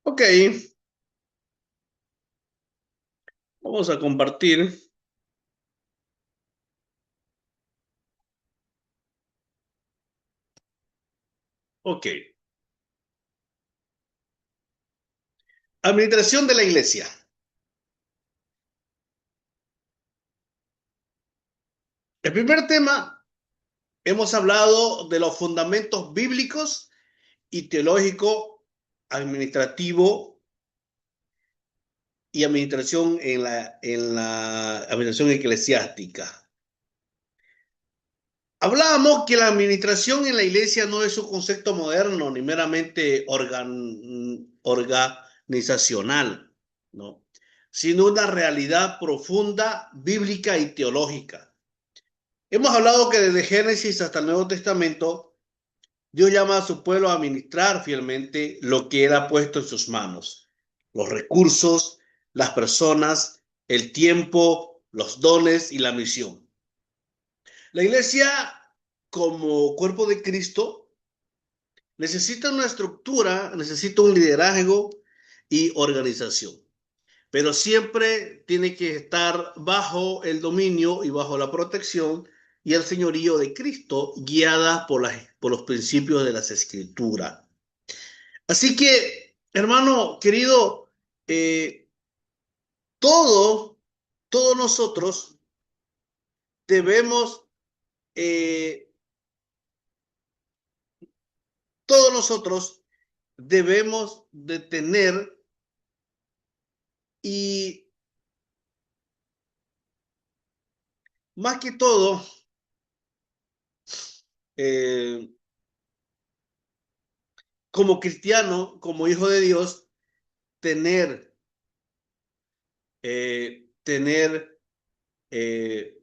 Ok, vamos a compartir. Ok, administración de la iglesia. El primer tema, hemos hablado de los fundamentos bíblicos y teológico, administrativo y administración en la administración eclesiástica. Hablábamos que la administración en la iglesia no es un concepto moderno ni meramente organizacional, ¿no? Sino una realidad profunda, bíblica y teológica. Hemos hablado que desde Génesis hasta el Nuevo Testamento, Dios llama a su pueblo a administrar fielmente lo que Él ha puesto en sus manos: los recursos, las personas, el tiempo, los dones y la misión. La iglesia, como cuerpo de Cristo, necesita una estructura, necesita un liderazgo y organización, pero siempre tiene que estar bajo el dominio y bajo la protección y el señorío de Cristo, guiada por los principios de las Escrituras. Así que, hermano querido, eh, todo, todos nosotros debemos, eh, todos nosotros debemos de tener y más que todo, eh, como cristiano, como hijo de Dios, tener, tener, eh,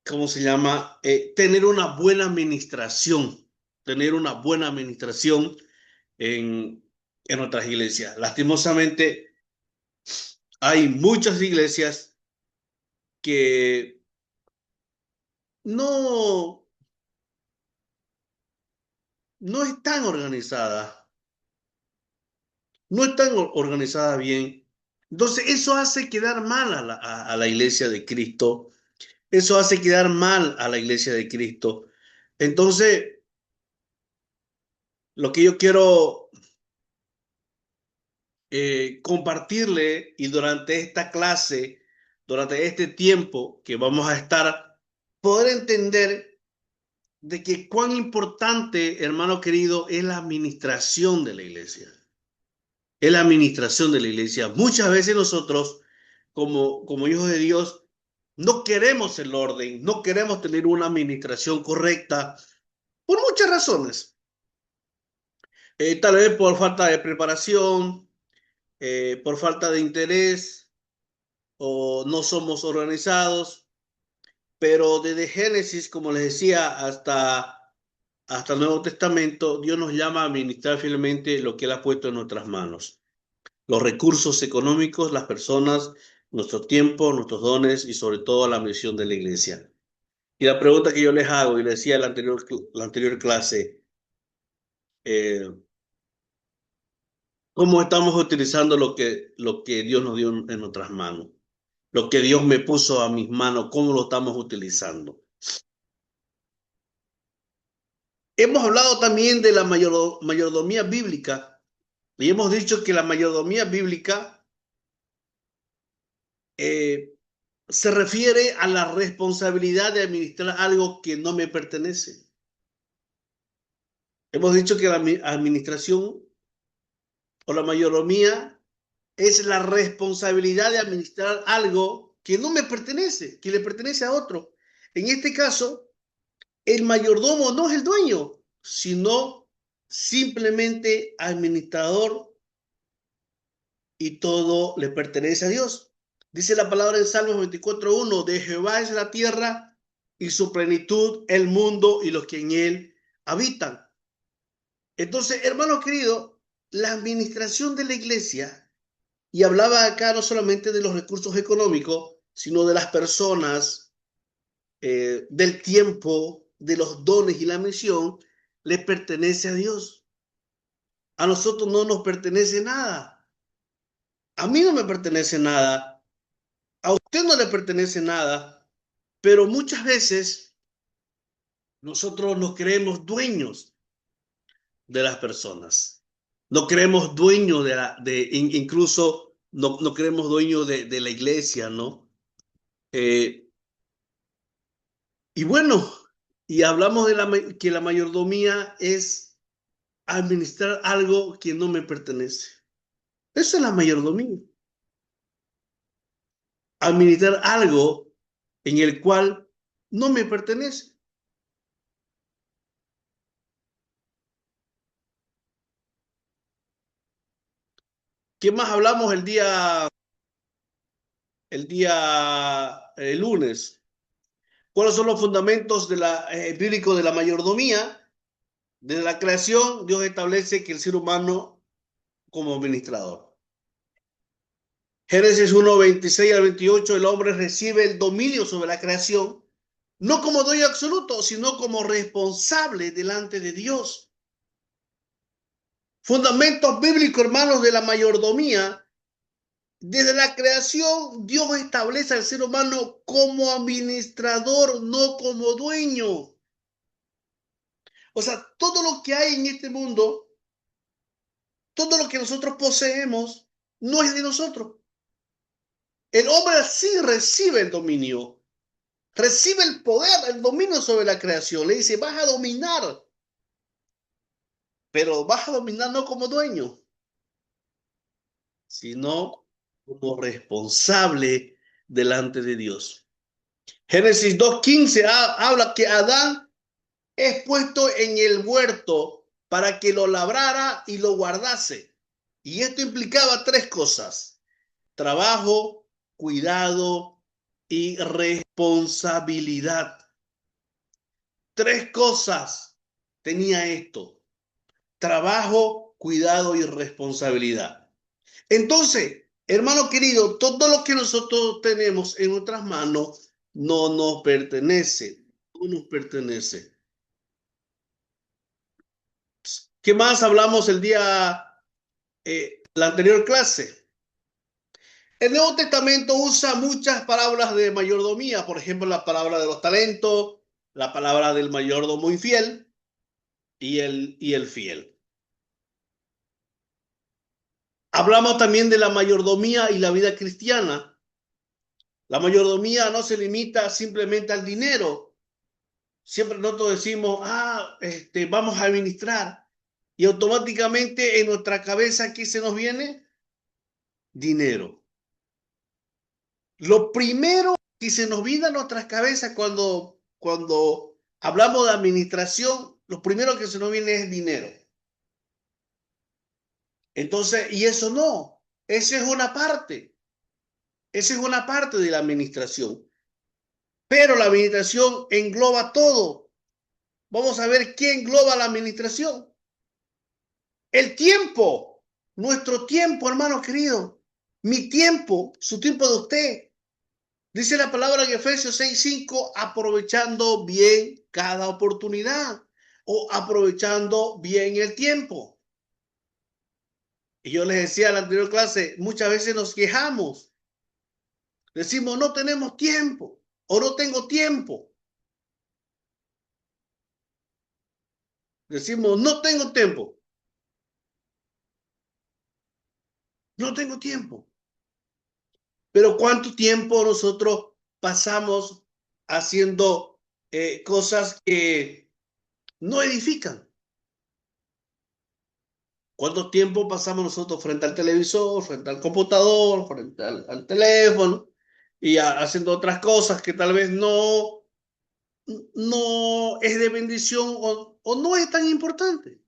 ¿cómo se llama? Tener una buena administración, tener una buena administración en nuestras iglesias. Lastimosamente, hay muchas iglesias que no, no están organizadas, no están organizadas bien. Entonces, eso hace quedar mal a la iglesia de Cristo. Eso hace quedar mal a la iglesia de Cristo. Entonces, lo que yo quiero compartirle, y durante esta clase, durante este tiempo que vamos a estar, poder entender de que cuán importante, hermano querido, es la administración de la iglesia. Es la administración de la iglesia. Muchas veces nosotros, como hijos de Dios, no queremos el orden, no queremos tener una administración correcta por muchas razones. Tal vez por falta de preparación, por falta de interés, o no somos organizados, pero desde Génesis, como les decía, hasta el Nuevo Testamento, Dios nos llama a administrar fielmente lo que Él ha puesto en nuestras manos: los recursos económicos, las personas, nuestro tiempo, nuestros dones y sobre todo la misión de la iglesia. Y la pregunta que yo les hago, y les decía en la anterior clase, eh, ¿cómo estamos utilizando lo que Dios nos dio en nuestras manos? Lo que Dios me puso a mis manos, ¿cómo lo estamos utilizando? Hemos hablado también de la mayordomía bíblica, y hemos dicho que la mayordomía bíblica eh, se refiere a la responsabilidad de administrar algo que no me pertenece. Hemos dicho que la administración o la mayordomía es la responsabilidad de administrar algo que no me pertenece, que le pertenece a otro. En este caso, el mayordomo no es el dueño, sino simplemente administrador, y todo le pertenece a Dios. Dice la palabra en Salmos 24:1: de Jehová es la tierra y su plenitud, el mundo y los que en él habitan. Entonces, hermano querido, la administración de la iglesia, y hablaba acá no solamente de los recursos económicos, sino de las personas, del tiempo, de los dones y la misión, le pertenece a Dios. A nosotros no nos pertenece nada. A mí no me pertenece nada. A usted no le pertenece nada. Pero muchas veces nosotros nos creemos dueños de las personas. No creemos dueños incluso no creemos dueños de la iglesia, ¿no? Eh, y bueno, y hablamos de que la mayordomía es administrar algo que no me pertenece. Eso es la mayordomía. Administrar algo en el cual no me pertenece. ¿Qué más hablamos el lunes? ¿Cuáles son los fundamentos bíblicos de la mayordomía? Desde la creación, Dios establece que el ser humano como administrador. Génesis 1, 26 al 28, el hombre recibe el dominio sobre la creación, no como dueño absoluto, sino como responsable delante de Dios. Fundamentos bíblicos, hermanos, de la mayordomía. Desde la creación, Dios establece al ser humano como administrador, no como dueño. O sea, todo lo que hay en este mundo, todo lo que nosotros poseemos, no es de nosotros. El hombre sí recibe el dominio, recibe el poder, el dominio sobre la creación. Le dice, vas a dominar, pero vas a dominar no como dueño, sino como responsable delante de Dios. Génesis 2:15 habla que Adán es puesto en el huerto para que lo labrara y lo guardase. Y esto implicaba tres cosas: trabajo, cuidado y responsabilidad. Tres cosas tenía esto: trabajo, cuidado y responsabilidad. Entonces, hermano querido, todo lo que nosotros tenemos en nuestras manos no nos pertenece, no nos pertenece. ¿Qué más hablamos la anterior clase? El Nuevo Testamento usa muchas palabras de mayordomía, por ejemplo, la palabra de los talentos, la palabra del mayordomo infiel y el fiel. Hablamos también de la mayordomía y la vida cristiana. La mayordomía no se limita simplemente al dinero. Siempre nosotros decimos, vamos a administrar. Y automáticamente en nuestra cabeza, ¿qué se nos viene? Dinero. Lo primero que se nos viene a nuestras cabezas cuando hablamos de administración, lo primero que se nos viene es dinero. Entonces, y eso no, esa es una parte. Esa es una parte de la administración. Pero la administración engloba todo. Vamos a ver qué engloba la administración. El tiempo, nuestro tiempo, hermano querido. Mi tiempo, su tiempo de usted. Dice la palabra en Efesios 6:5, aprovechando bien cada oportunidad o aprovechando bien el tiempo. Y yo les decía en la anterior clase, muchas veces nos quejamos. Decimos, no tenemos tiempo o no tengo tiempo. Decimos, no tengo tiempo. No tengo tiempo. Pero ¿cuánto tiempo nosotros pasamos haciendo cosas que no edifican? ¿Cuánto tiempo pasamos nosotros frente al televisor, frente al computador, frente al teléfono y haciendo otras cosas que tal vez no es de bendición o no es tan importante?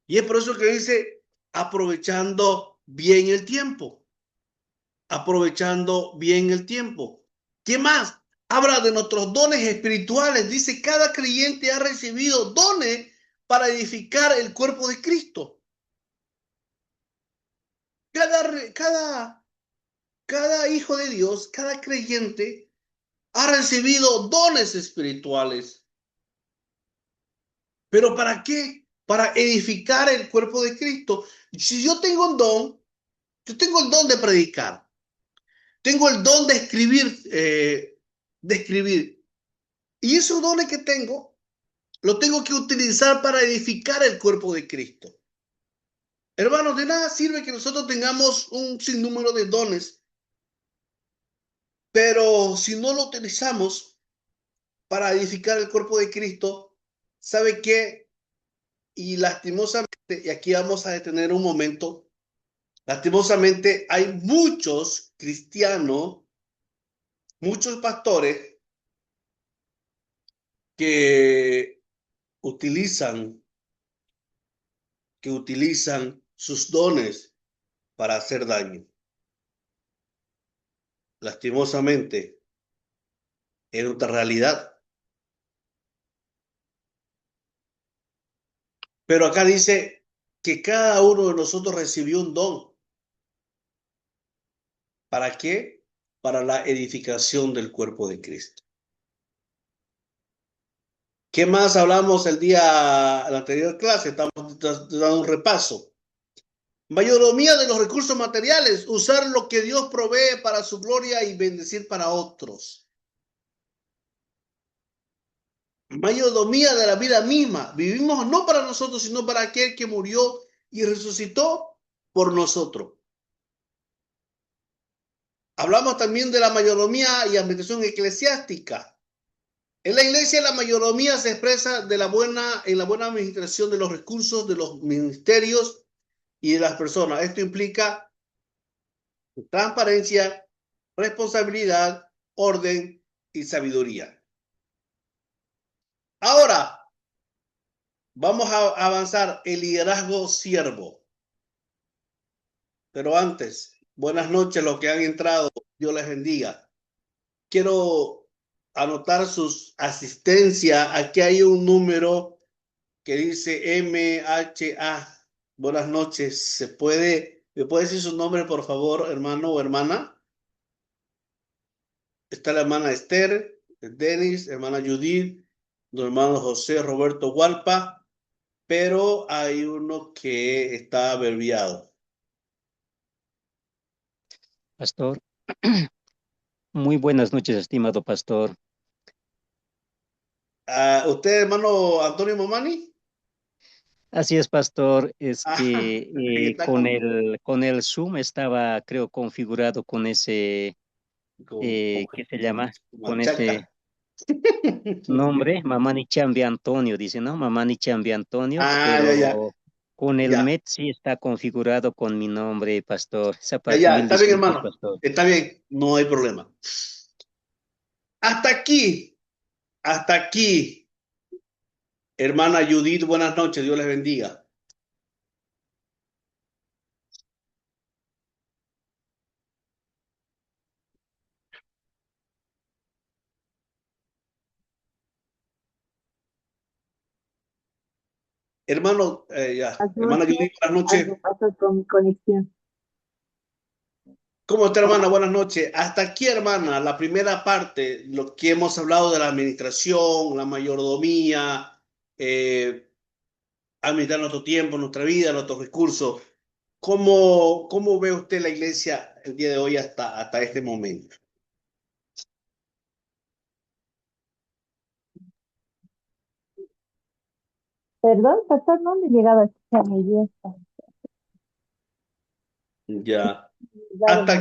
Y es por eso que dice aprovechando bien el tiempo, aprovechando bien el tiempo. ¿Qué más? Habla de nuestros dones espirituales. Dice, cada creyente ha recibido dones para edificar el cuerpo de Cristo. Cada hijo de Dios, cada creyente ha recibido dones espirituales. ¿Pero para qué? para edificar el cuerpo de Cristo. Si yo tengo un don, yo tengo el don de predicar, tengo el don de escribir. Y esos dones que tengo, los tengo que utilizar para edificar el cuerpo de Cristo. Hermanos, de nada sirve que nosotros tengamos un sinnúmero de dones, pero si no lo utilizamos para edificar el cuerpo de Cristo, ¿sabe qué? Y lastimosamente, y aquí vamos a detener un momento, lastimosamente hay muchos cristianos, muchos pastores que utilizan, que utilizan sus dones para hacer daño. Lastimosamente, en otra realidad. Pero acá dice que cada uno de nosotros recibió un don. ¿Para qué? Para la edificación del cuerpo de Cristo. ¿Qué más hablamos el día, en la anterior clase? Estamos dando un repaso. Mayordomía de los recursos materiales, usar lo que Dios provee para su gloria y bendecir para otros. Mayordomía de la vida misma. Vivimos no para nosotros, sino para aquel que murió y resucitó por nosotros. Hablamos también de la mayordomía y administración eclesiástica. En la iglesia la mayordomía se expresa en la buena administración de los recursos de los ministerios y de las personas. Esto implica transparencia, responsabilidad, orden y sabiduría. Ahora vamos a avanzar el liderazgo siervo. Pero antes, buenas noches a los que han entrado. Dios les bendiga. Quiero anotar sus asistencias. Aquí hay un número que dice MHA. Buenas noches. ¿Me puede decir su nombre, por favor, hermano o hermana? Está la hermana Esther, Denis, hermana Judith, los hermanos José Roberto Hualpa, pero hay uno que está abreviado. Pastor, muy buenas noches, estimado pastor. ¿Usted, hermano Antonio Momani? Así es, pastor, es Ah, que ahí está con, con el Zoom estaba, creo, configurado con ese, ¿qué se llama? con Con Manchaca. ese nombre, Mamani Chambi Antonio, dice, ¿no? Mamani Chambi Antonio, Ah, ya, ya, pero con el ya, Met sí está configurado con mi nombre, pastor. Esa ya, parte, ya, mil está bien, disculpas, hermano. pastor. Está bien, no hay problema. Hasta aquí, hasta aquí, hermana Judith, buenas noches, Dios les bendiga. Hermano, ya, Algo, hermana Judith, buenas algo noches. pasó con mi conexión. ¿Cómo está, hermana? Buenas noches. Hasta aquí, hermana, la primera parte, lo que hemos hablado de la administración, la mayordomía, administrar nuestro tiempo, nuestra vida, nuestros recursos. ¿Cómo ve usted la iglesia el día de hoy hasta este momento? Perdón, pastor, no me he llegado a escuchar mi vieja. Ya. Hasta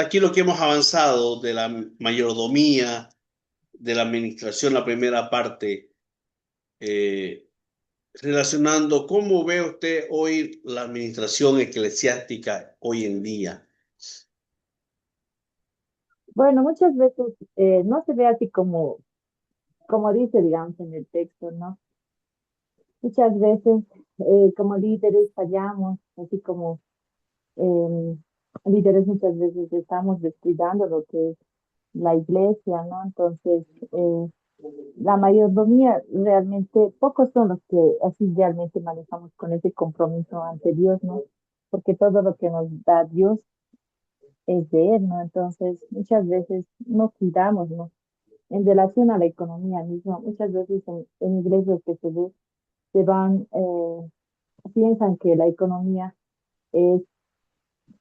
aquí lo que hemos avanzado de la mayordomía, de la administración, la primera parte, eh, relacionando cómo ve usted hoy la administración eclesiástica hoy en día. Bueno, muchas veces no se ve así como dice, digamos, en el texto, ¿no? Muchas veces como líderes fallamos, así como líderes muchas veces estamos descuidando lo que es la iglesia, ¿no? Entonces, la mayordomía realmente, pocos son los que así realmente manejamos con ese compromiso ante Dios, ¿no? Porque todo lo que nos da Dios es de Él, ¿no? Entonces, muchas veces no cuidamos, ¿no? En relación a la economía misma, muchas veces en iglesias que se ve, se van, piensan que la economía es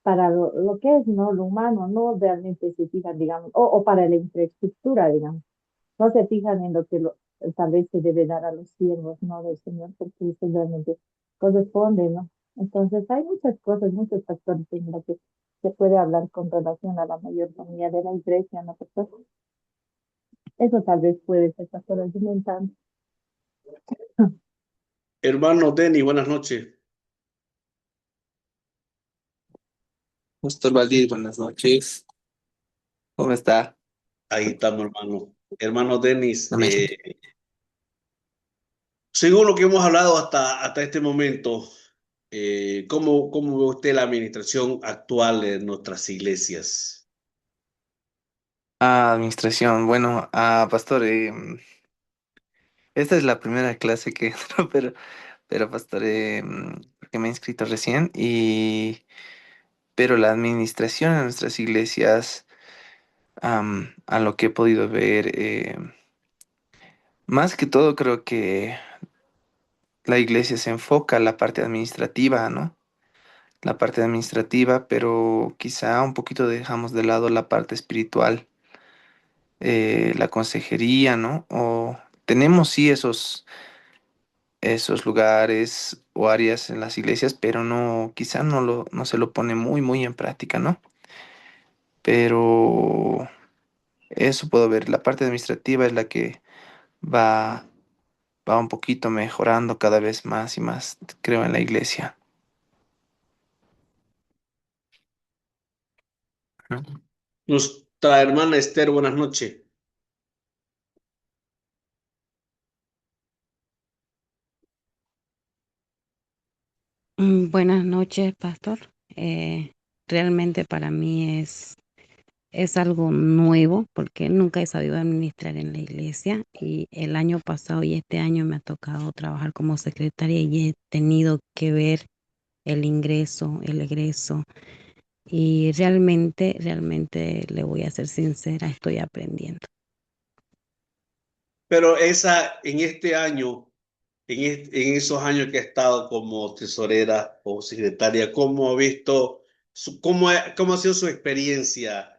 para lo que es, ¿no? Lo humano, no realmente se fijan, digamos, o para la infraestructura, digamos, no se fijan en lo que tal vez se debe dar a los siervos, ¿no? Del Señor, porque eso realmente corresponde, ¿no? Entonces hay muchas cosas, muchos factores en los que se puede hablar con relación a la mayordomía de la iglesia, ¿no? Porque eso tal vez puede ser factor argumentante. Hermano Denny, buenas noches. Pastor Valdir, buenas noches. ¿Cómo está? Ahí estamos, hermano. Hermano Denis, Amén. según lo que hemos hablado hasta este momento, ¿cómo ve usted la administración actual de nuestras iglesias? Administración. Bueno, pastor, esta es la primera clase que entro, pero pastor, porque me he inscrito recién pero la administración en nuestras iglesias, a lo que he podido ver, más que todo creo que la iglesia se enfoca a la parte administrativa, ¿no? La parte administrativa, pero quizá un poquito dejamos de lado la parte espiritual, la consejería, ¿no? O tenemos sí esos lugares o áreas en las iglesias, pero no, quizá no se lo pone muy en práctica, ¿no? Pero eso puedo ver, la parte administrativa es la que va, va un poquito mejorando cada vez más y más, creo, en la iglesia, ¿no? Nuestra hermana Esther, buenas noches. Buenas noches, pastor. Realmente para mí es algo nuevo porque nunca he sabido administrar en la iglesia y el año pasado y este año me ha tocado trabajar como secretaria y he tenido que ver el ingreso, el egreso y realmente le voy a ser sincera, estoy aprendiendo. Pero en este año, en esos años que ha estado como tesorera o secretaria, ¿cómo ha visto, cómo ha sido su experiencia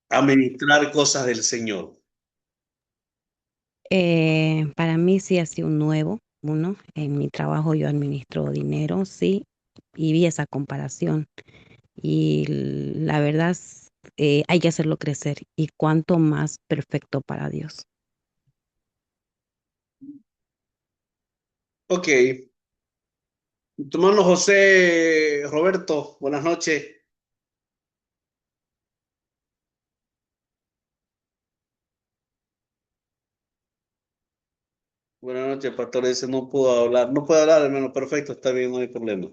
administrar cosas del Señor? Para mí sí ha sido un nuevo, uno, en mi trabajo yo administro dinero, sí, y vi esa comparación. Y la verdad hay que hacerlo crecer y cuanto más perfecto para Dios. Ok, tu hermano José Roberto, buenas noches. Buenas noches, pastor. Ese no pudo hablar. No puede hablar, hermano. Perfecto, está bien, no hay problema.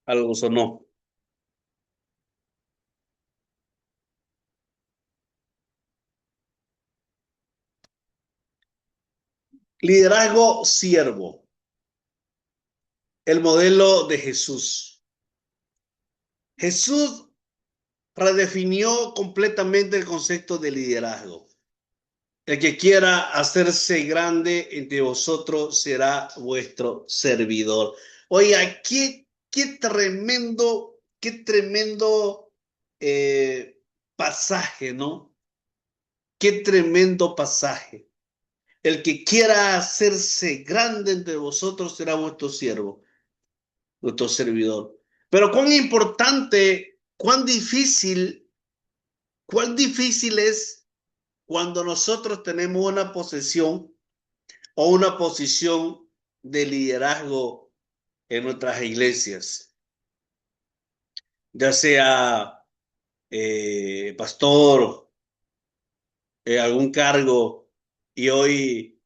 Algo sonó. Liderazgo siervo. El modelo de Jesús. Jesús redefinió completamente el concepto de liderazgo. El que quiera hacerse grande entre vosotros será vuestro servidor. Oiga, qué tremendo pasaje, ¿no? Qué tremendo pasaje. El que quiera hacerse grande entre vosotros será vuestro siervo, vuestro servidor. Pero cuán difícil es cuando nosotros tenemos una posesión o una posición de liderazgo en nuestras iglesias, ya sea pastor, algún cargo, y hoy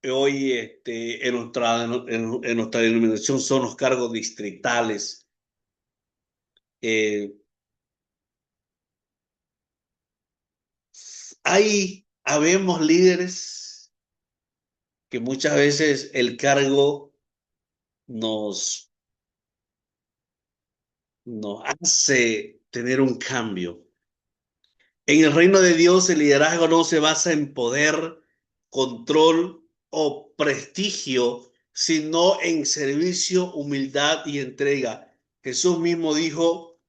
en nuestra denominación son los cargos distritales. Eh, habemos líderes que muchas veces el cargo nos, nos hace tener un cambio. En el reino de Dios el liderazgo no se basa en poder, control o prestigio, sino en servicio, humildad y entrega. Jesús mismo dijo,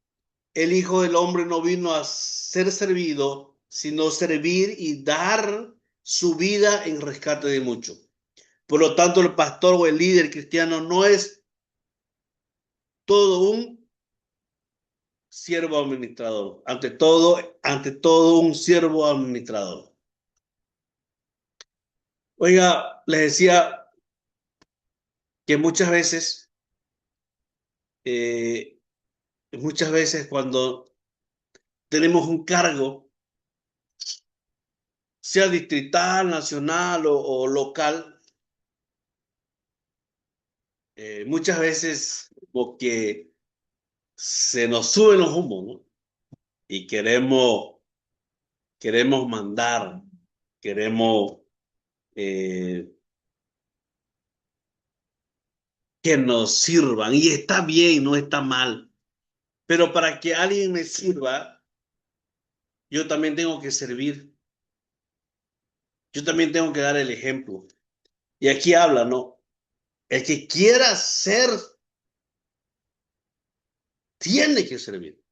el Hijo del Hombre no vino a ser servido, sino servir y dar su vida en rescate de muchos. Por lo tanto, el pastor o el líder cristiano no es todo un siervo administrador. Ante todo un siervo administrador. Oiga, les decía que eh, muchas veces cuando tenemos un cargo, sea distrital, nacional o local, muchas veces porque se nos suben los humos, ¿no? Y queremos mandar, queremos que nos sirvan. Y está bien, no está mal. Pero para que alguien me sirva, yo también tengo que servir. Yo también tengo que dar el ejemplo. Y aquí habla, ¿no? El que quiera ser, tiene que servir.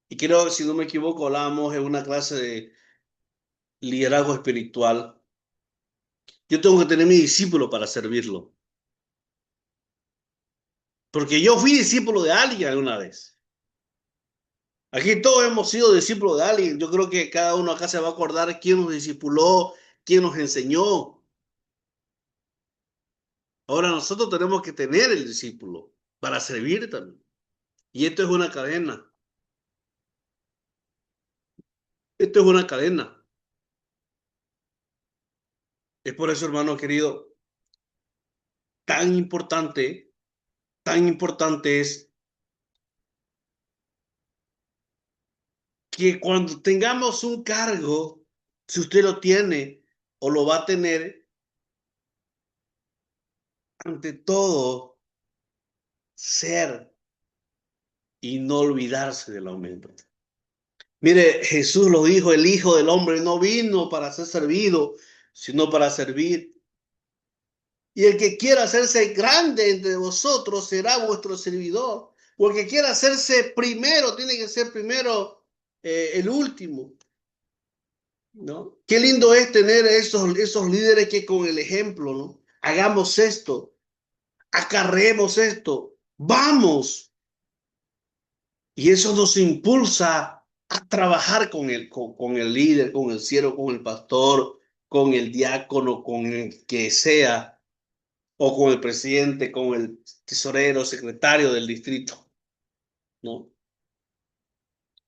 Y creo, si no me equivoco, hablábamos en una clase de liderazgo espiritual. Yo tengo que tener mi discípulo para servirlo. Porque yo fui discípulo de alguien alguna vez. Aquí todos hemos sido discípulos de alguien. Yo creo que cada uno acá se va a acordar quién nos discipuló, quién nos enseñó. Ahora nosotros tenemos que tener el discípulo para servir también. Y esto es una cadena. Esto es una cadena. Es por eso, hermano querido, tan importante es que cuando tengamos un cargo, si usted lo tiene o lo va a tener, ante todo, ser y no olvidarse del aumento. Mire, Jesús lo dijo, el Hijo del Hombre no vino para ser servido, sino para servir. Y el que quiera hacerse grande entre vosotros será vuestro servidor. O el que quiera hacerse primero, tiene que ser primero el último, ¿no? Qué lindo es tener esos líderes que con el ejemplo, ¿no? Hagamos esto, acarreemos esto, vamos. Y eso nos impulsa a trabajar con el líder, con el siervo, con el pastor, con el diácono, con el que sea, o con el presidente, con el tesorero, secretario del distrito, ¿no?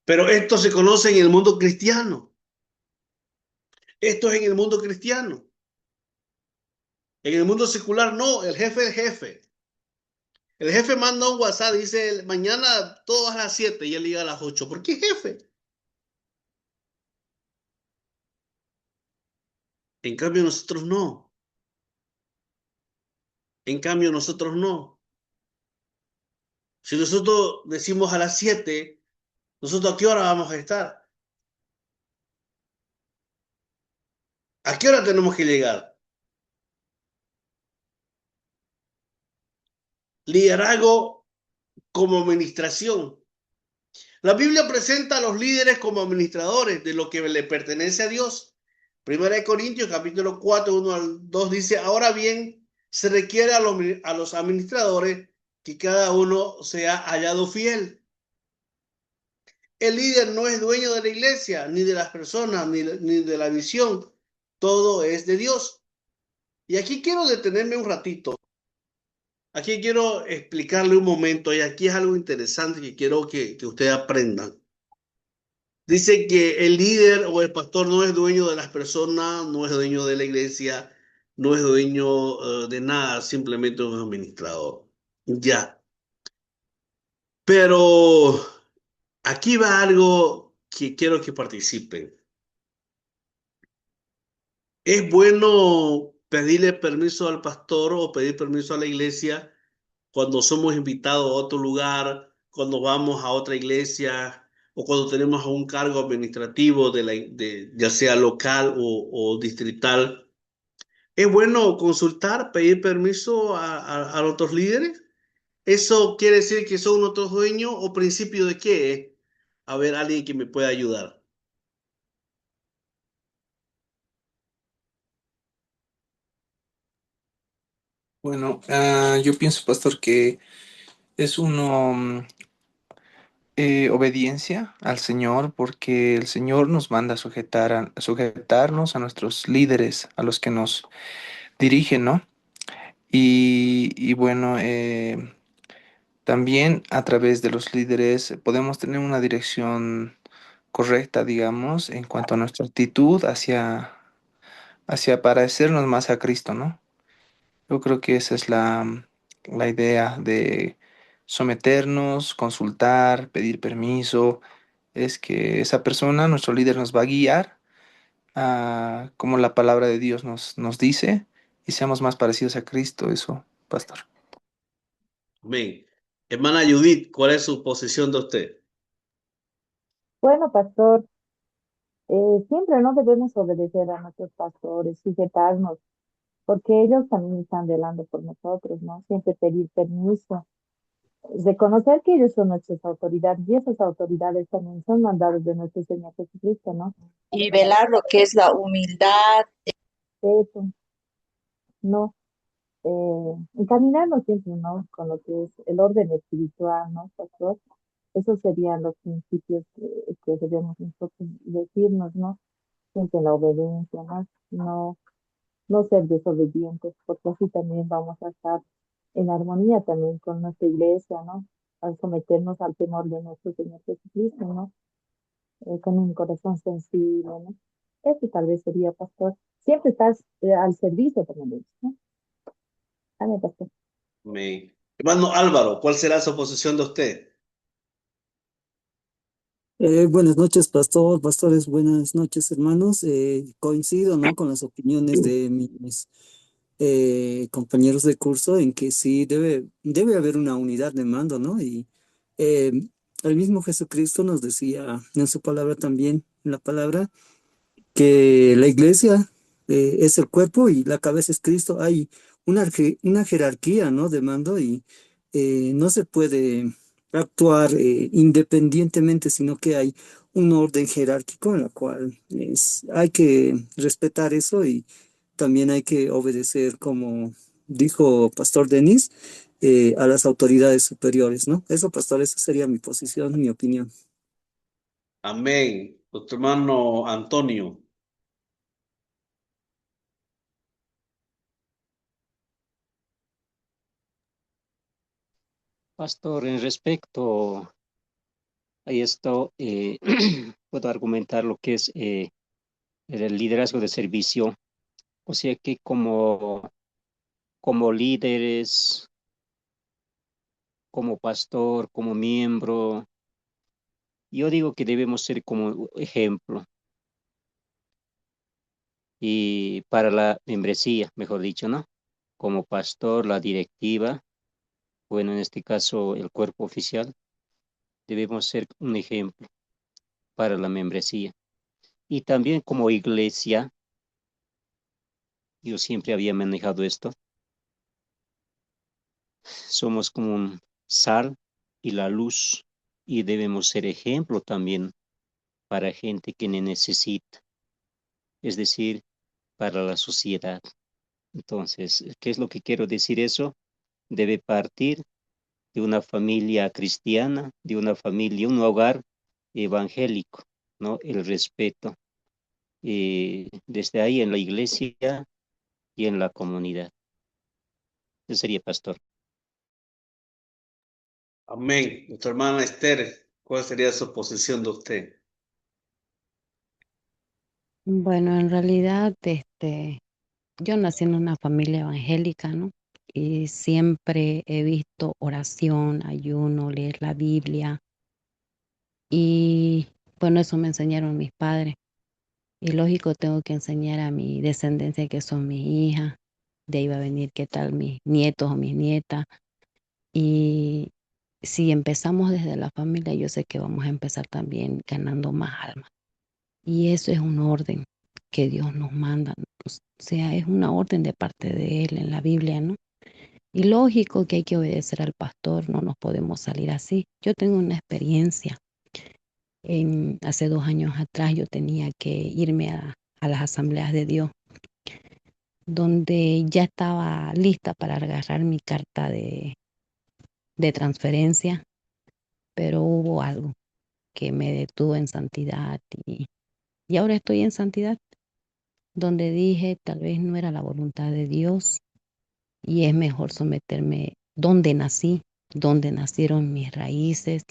Pero esto se conoce en el mundo cristiano. Esto es en el mundo cristiano. En el mundo secular, no, el jefe es el jefe. El jefe manda un WhatsApp, dice, mañana todo a las 7 y él llega a las 8. ¿Por qué jefe? En cambio, nosotros no. En cambio, nosotros no. Si nosotros decimos a las 7, ¿nosotros a qué hora vamos a estar? ¿A qué hora tenemos que llegar? Liderazgo como administración. La Biblia presenta a los líderes como administradores de lo que le pertenece a Dios. Primera de Corintios, capítulo 4, 1 al 2 dice, ahora bien, se requiere a los administradores que cada uno sea hallado fiel. El líder no es dueño de la iglesia, ni de las personas, ni de la visión. Todo es de Dios. Y aquí quiero detenerme un ratito. Aquí quiero explicarle un momento, y aquí es algo interesante que quiero que ustedes aprendan. Dice que el líder o el pastor no es dueño de las personas, no es dueño de la iglesia, no es dueño de nada, simplemente un administrador. Ya. Pero aquí va algo que quiero que participen. ¿Es bueno pedirle permiso al pastor o pedir permiso a la iglesia cuando somos invitados a otro lugar, cuando vamos a otra iglesia o cuando tenemos un cargo administrativo ya sea local o distrital, es bueno consultar, pedir permiso a otros líderes. ¿Eso quiere decir que son otros dueños o principio de qué? A ver, alguien que me pueda ayudar. Bueno, yo pienso, pastor, que es uno obediencia al Señor, porque el Señor nos manda a sujetarnos a nuestros líderes, a los que nos dirigen, ¿no? Y bueno, también a través de los líderes podemos tener una dirección correcta, digamos, en cuanto a nuestra actitud hacia parecernos más a Cristo, ¿no? Yo creo que esa es la idea de someternos, consultar, pedir permiso, es que esa persona, nuestro líder, nos va a guiar a como la palabra de Dios nos dice y seamos más parecidos a Cristo, eso, pastor. Amén. Hermana Judith, ¿cuál es su posición de usted? Bueno, pastor, siempre no debemos obedecer a nuestros pastores, sujetarnos, porque ellos también están velando por nosotros, ¿no? Siempre pedir permiso, reconocer que ellos son nuestras autoridades y esas autoridades también son mandados de nuestro Señor Jesucristo, ¿no? Y velar lo que es la humildad, eso, ¿no? Encaminarnos siempre, ¿no? Con lo que es el orden espiritual, ¿no, pastor? Esos serían los principios que debemos nosotros decirnos, ¿no? Siempre la obediencia, ¿no? No ser desobedientes, porque así también vamos a estar en armonía también con nuestra iglesia, ¿no? Al someternos al temor de nuestro Señor Jesucristo, ¿no? Con un corazón sensible, ¿no? Eso tal vez sería, pastor. Siempre estás al servicio también de ellos, ¿no? Amén, pastor. Amén. Hermano Álvaro, ¿cuál será su posición de usted? Buenas noches, pastor, pastores, buenas noches, hermanos. Coincido, ¿no? Con las opiniones de mis compañeros de curso en que sí debe haber una unidad de mando, ¿no? Y eh, el mismo Jesucristo nos decía en su palabra también, en la palabra, que la iglesia es el cuerpo y la cabeza es Cristo. Hay una jerarquía, ¿no? De mando y no se puede actuar independientemente, sino que hay un orden jerárquico en la cual hay que respetar eso y también hay que obedecer, como dijo Pastor Denis, a las autoridades superiores, ¿no? Eso, pastor, esa sería mi posición, mi opinión. Amén. Nuestro hermano Antonio. Pastor, en respecto a esto, puedo argumentar lo que es el liderazgo de servicio. O sea que como líderes, como pastor, como miembro, yo digo que debemos ser como ejemplo y para la membresía, mejor dicho, ¿no? Como pastor, la directiva, bueno, en este caso el cuerpo oficial, debemos ser un ejemplo para la membresía. Y también como iglesia, yo siempre había manejado esto, somos como un sal y la luz y debemos ser ejemplo también para gente que necesita, es decir, para la sociedad. Entonces, ¿qué es lo que quiero decir eso? Debe partir de una familia cristiana, de una familia, un hogar evangélico, ¿no? El respeto, desde ahí en la iglesia y en la comunidad. Ese sería pastor. Amén. Nuestra hermana Esther, ¿cuál sería su posición de usted? Bueno, en realidad, yo nací en una familia evangélica, ¿no? Y siempre he visto oración, ayuno, leer la Biblia. Y bueno, eso me enseñaron mis padres. Y lógico, tengo que enseñar a mi descendencia que son mis hijas. De ahí va a venir qué tal mis nietos o mis nietas. Y si empezamos desde la familia, yo sé que vamos a empezar también ganando más almas. Y eso es un orden que Dios nos manda. O sea, es una orden de parte de Él en la Biblia, ¿no? Y lógico que hay que obedecer al pastor, no nos podemos salir así. Yo tengo una experiencia. Hace 2 años atrás yo tenía que irme a las asambleas de Dios, donde ya estaba lista para agarrar mi carta de transferencia, pero hubo algo que me detuvo en santidad y ahora estoy en santidad, donde dije tal vez no era la voluntad de Dios y es mejor someterme donde nací, donde nacieron mis raíces.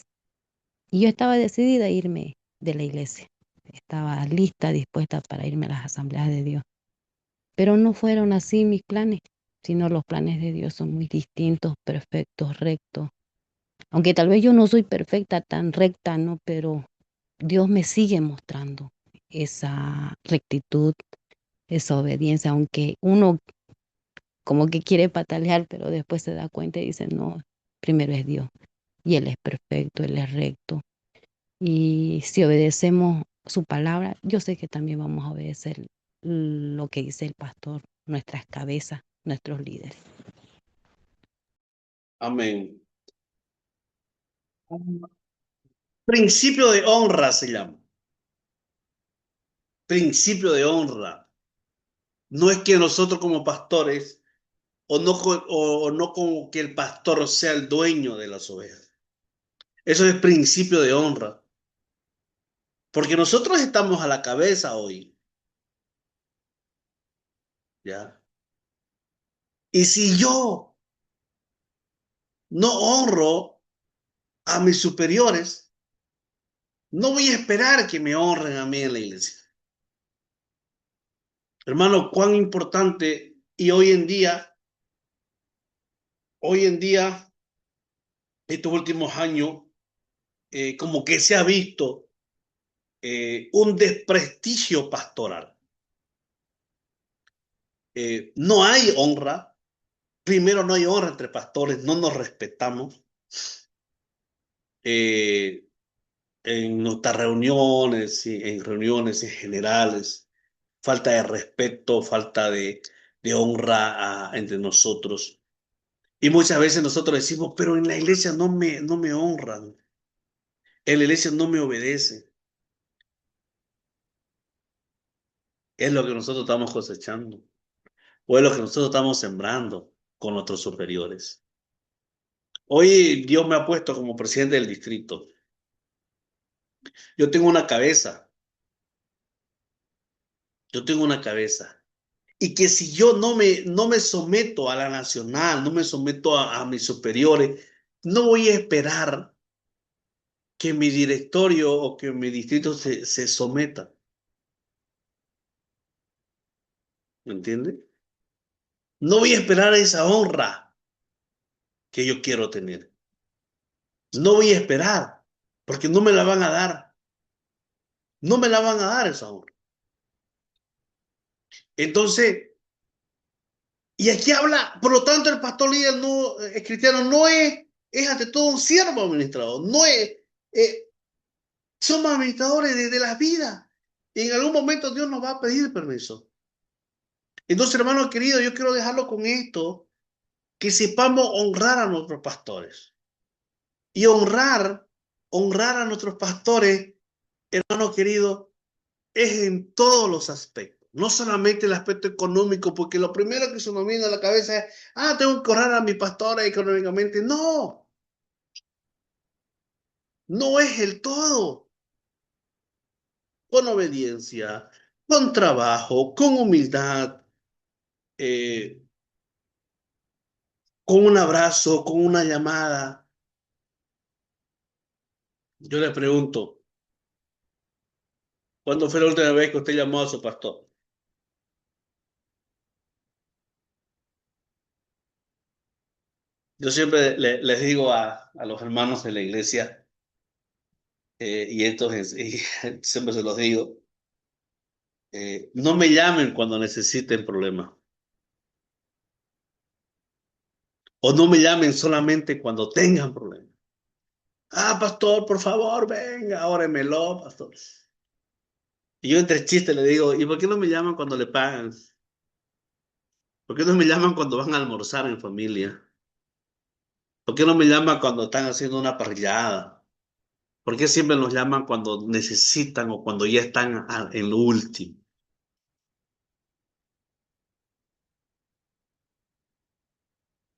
Y yo estaba decidida a irme de la iglesia. Estaba lista, dispuesta para irme a las asambleas de Dios. Pero no fueron así mis planes, sino los planes de Dios son muy distintos, perfectos, rectos. Aunque tal vez yo no soy perfecta, tan recta, ¿no? Pero Dios me sigue mostrando esa rectitud, esa obediencia, aunque uno como que quiere patalear, pero después se da cuenta y dice, no, primero es Dios. Y Él es perfecto, Él es recto. Y si obedecemos su palabra, yo sé que también vamos a obedecer lo que dice el pastor, nuestras cabezas, nuestros líderes. Amén. Principio de honra se llama. Principio de honra. No es que nosotros como pastores, o no como que el pastor sea el dueño de las ovejas. Eso es principio de honra. Porque nosotros estamos a la cabeza hoy, ¿ya? Y si yo no honro a mis superiores, no voy a esperar que me honren a mí en la iglesia. Hermano, cuán importante, y hoy en día, estos últimos años, como que se ha visto un desprestigio pastoral. No hay honra. Primero, no hay honra entre pastores, no nos respetamos. Eh, en nuestras reuniones, en reuniones en generales, falta de respeto, falta de honra entre nosotros. Y muchas veces nosotros decimos, pero en la iglesia no me honran, en la iglesia no me obedecen. Es lo que nosotros estamos cosechando, o es lo que nosotros estamos sembrando con nuestros superiores. Hoy Dios me ha puesto como presidente del distrito. Yo tengo una cabeza, yo tengo una cabeza. Y que si yo no me someto a la nacional, no me someto a mis superiores, no voy a esperar que mi directorio o que mi distrito se someta. ¿Me entiende? No voy a esperar esa honra que yo quiero tener. No voy a esperar, porque no me la van a dar. No me la van a dar esa honra. Entonces, y aquí habla, por lo tanto, el pastor líder no, cristiano no es ante todo un siervo administrador, no es, somos administradores de la vida. Y en algún momento Dios nos va a pedir permiso. Entonces, hermano querido, yo quiero dejarlo con esto, que sepamos honrar a nuestros pastores. Y honrar a nuestros pastores, hermano querido, es en todos los aspectos. No solamente el aspecto económico, porque lo primero que se nos viene a la cabeza es, tengo que honrar a mi pastor económicamente. No, no es el todo. Con obediencia, con trabajo, con humildad, eh, con un abrazo, con una llamada. Yo le pregunto, ¿cuándo fue la última vez que usted llamó a su pastor? Yo siempre les digo a los hermanos de la iglesia, y entonces y siempre se los digo, no me llamen cuando necesiten problemas, o no me llamen solamente cuando tengan problemas. Ah, pastor, por favor, venga, óremelo, pastor. Y yo entre chistes le digo, ¿y por qué no me llaman cuando le pagan? ¿Por qué no me llaman cuando van a almorzar en familia? ¿Por qué no me llaman cuando están haciendo una parrillada? ¿Por qué siempre nos llaman cuando necesitan o cuando ya están en lo último?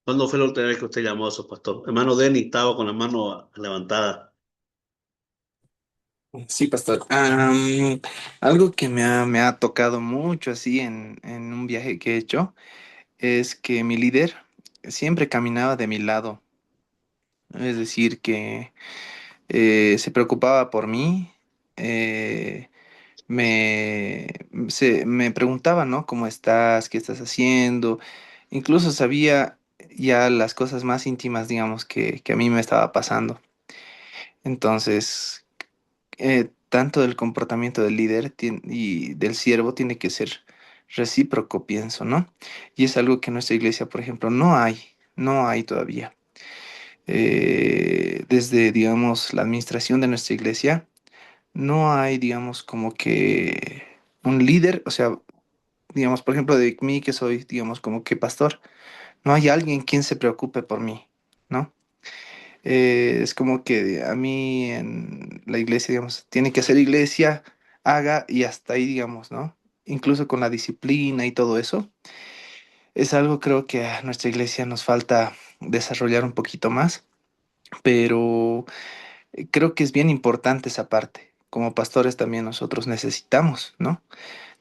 ¿Cuándo fue la última vez que usted llamó a su pastor? Hermano Denny estaba con la mano levantada. Sí, pastor. Algo que me ha tocado mucho así en un viaje que he hecho es que mi líder siempre caminaba de mi lado. Es decir, que se preocupaba por mí, eh, me preguntaba, ¿no? ¿Cómo estás? ¿Qué estás haciendo? Incluso sabía ya las cosas más íntimas, digamos, que a mí me estaba pasando. Entonces, tanto el comportamiento del líder y del siervo tiene que ser recíproco, pienso, ¿no? Y es algo que en nuestra iglesia, por ejemplo, no hay todavía. Desde, digamos, la administración de nuestra iglesia, no hay, digamos, como que un líder, o sea, digamos, por ejemplo, de mí que soy, digamos, como que pastor, no hay alguien quien se preocupe por mí, ¿no? Es como que a mí en la iglesia, digamos, tiene que hacer iglesia, haga y hasta ahí, digamos, ¿no? Incluso con la disciplina y todo eso, es algo creo que a nuestra iglesia nos falta desarrollar un poquito más, pero creo que es bien importante esa parte. Como pastores también nosotros necesitamos, ¿no?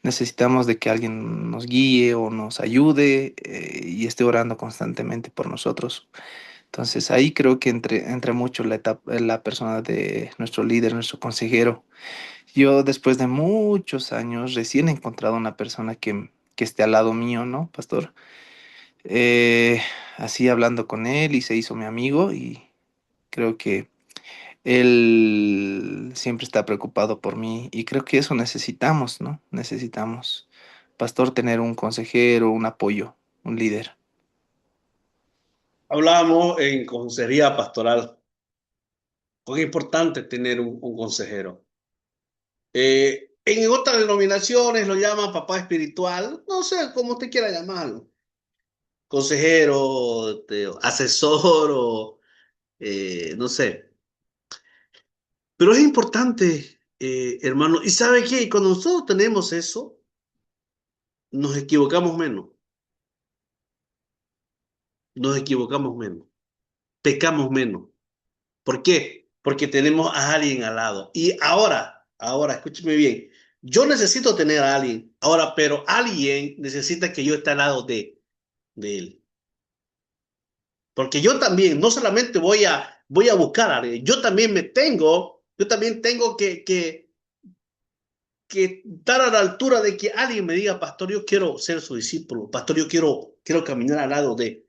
Necesitamos de que alguien nos guíe o nos ayude y esté orando constantemente por nosotros. Entonces ahí creo que entre mucho la persona de nuestro líder, nuestro consejero. Yo después de muchos años recién he encontrado una persona que esté al lado mío, ¿no, pastor? Eh, Así hablando con él y se hizo mi amigo y creo que él siempre está preocupado por mí y creo que eso necesitamos, ¿no? Necesitamos, pastor, tener un consejero, un apoyo, un líder. Hablábamos en consejería pastoral. Es importante tener un consejero. En otras denominaciones lo llaman papá espiritual, no sé cómo usted quiera llamarlo. Consejero, asesor o no sé. Pero es importante, hermano. ¿Y sabe qué? Cuando nosotros tenemos eso, nos equivocamos menos. Nos equivocamos menos. Pecamos menos. ¿Por qué? Porque tenemos a alguien al lado. Y ahora, escúcheme bien. Yo necesito tener a alguien. Ahora, pero alguien necesita que yo esté al lado de él. Porque yo también, no solamente voy a buscar a alguien, yo también tengo que estar a la altura de que alguien me diga, pastor, yo quiero ser su discípulo, pastor, yo quiero caminar al lado de.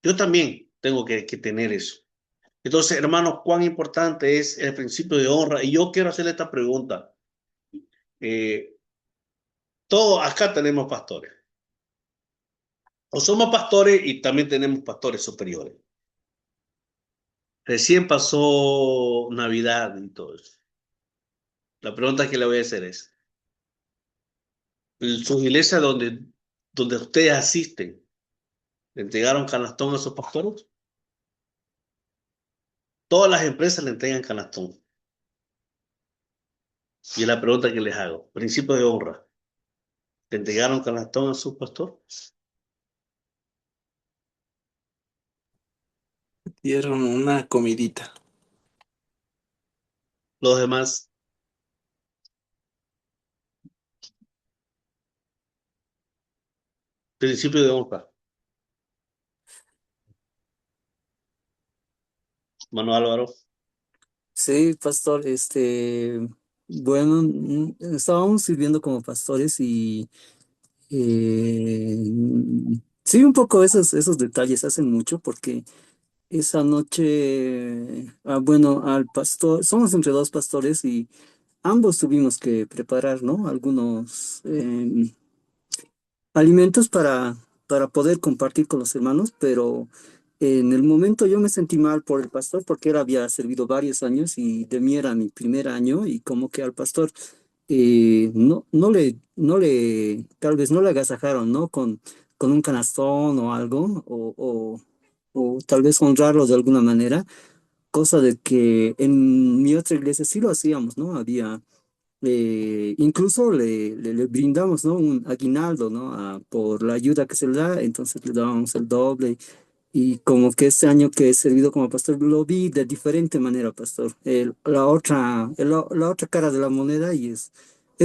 Yo también tengo que tener eso. Entonces, hermanos, cuán importante es el principio de honra. Y yo quiero hacerle esta pregunta. Eh, Todos acá tenemos pastores. O somos pastores y también tenemos pastores superiores. Recién pasó Navidad y todo eso. La pregunta que le voy a hacer es, ¿sus iglesias donde ustedes asisten, le entregaron canastón a sus pastores? Todas las empresas le entregan canastón. Y es la pregunta que les hago. Principio de honra. ¿Le entregaron canastón a su pastor? Dieron una comidita. Los demás, principio de honra. Manuel Álvaro. Sí, pastor, bueno, estábamos sirviendo como pastores y sí, un poco esos detalles hacen mucho porque esa noche, bueno, al pastor, somos entre dos pastores y ambos tuvimos que preparar, ¿no? Algunos alimentos para poder compartir con los hermanos, pero En el momento yo me sentí mal por el pastor porque él había servido varios años y de mí era mi primer año y como que al pastor tal vez no le agasajaron, ¿no? Con un canastón o algo, o tal vez honrarlo de alguna manera, cosa de que en mi otra iglesia sí lo hacíamos, ¿no? Incluso le brindamos, ¿no? Un aguinaldo, ¿no? Por la ayuda que se le da, entonces le dábamos el doble. Y como que este año que he servido como pastor, lo vi de diferente manera, pastor. La otra cara de la moneda y es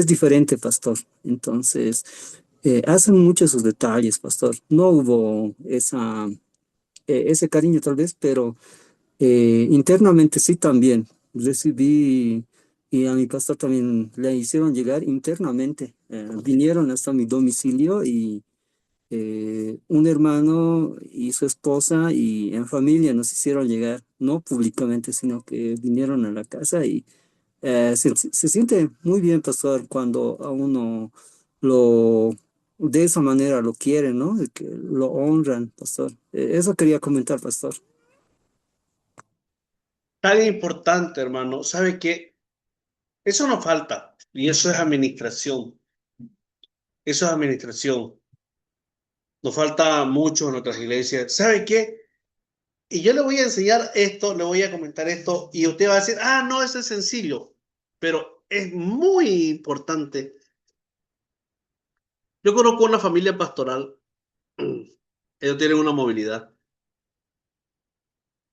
diferente, pastor. Entonces, hacen mucho esos detalles, pastor. No hubo ese cariño tal vez, pero internamente sí también. Recibí y a mi pastor también le hicieron llegar internamente. Vinieron hasta mi domicilio y un hermano y su esposa y en familia nos hicieron llegar, no públicamente, sino que vinieron a la casa y se siente muy bien, pastor, cuando a uno lo, de esa manera lo quieren, ¿no? De que lo honran, pastor. Eso quería comentar, pastor. Tan importante, hermano. ¿Sabe qué? Eso no falta. Y eso es administración. Eso es administración. Nos falta mucho en nuestras iglesias. ¿Sabe qué? Y yo le voy a enseñar esto, le voy a comentar esto, y usted va a decir, ah, no, eso es sencillo, pero es muy importante. Yo conozco una familia pastoral, ellos tienen una movilidad,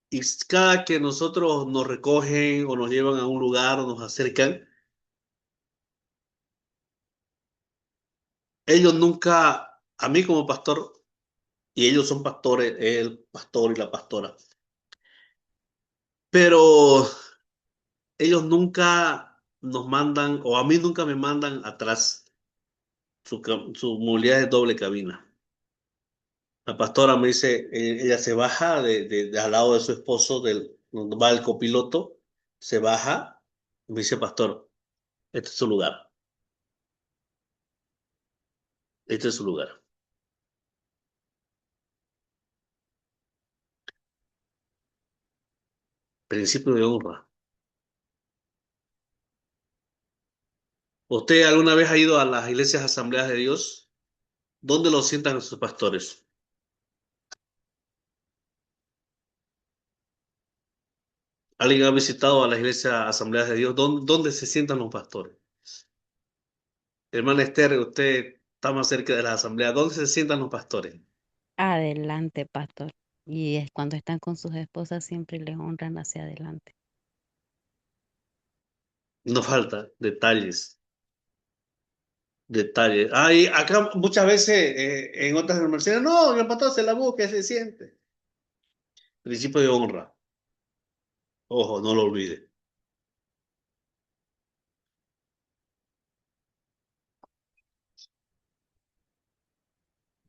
y cada que nosotros nos recogen o nos llevan a un lugar o nos acercan, ellos nunca, a mí como pastor, y ellos son pastores, el pastor y la pastora, pero ellos nunca nos mandan, o a mí nunca me mandan atrás. Su movilidad es doble cabina. La pastora me dice, ella se baja de al lado de su esposo, donde va el copiloto, se baja, y me dice, pastor, este es su lugar, este es su lugar. Principio de honra. ¿Usted alguna vez ha ido a las iglesias asambleas de Dios? ¿Dónde lo sientan sus pastores? ¿Alguien ha visitado a las iglesias asambleas de Dios? ¿Dónde se sientan los pastores? Hermana Esther, usted está más cerca de las asambleas. ¿Dónde se sientan los pastores? Adelante, pastor. Y es cuando están con sus esposas siempre les honran hacia adelante. No falta detalles. Detalles. Hay acá muchas veces en otras universidades, no, el pastor se la busca, se siente. Principio de honra. Ojo, no lo olvide.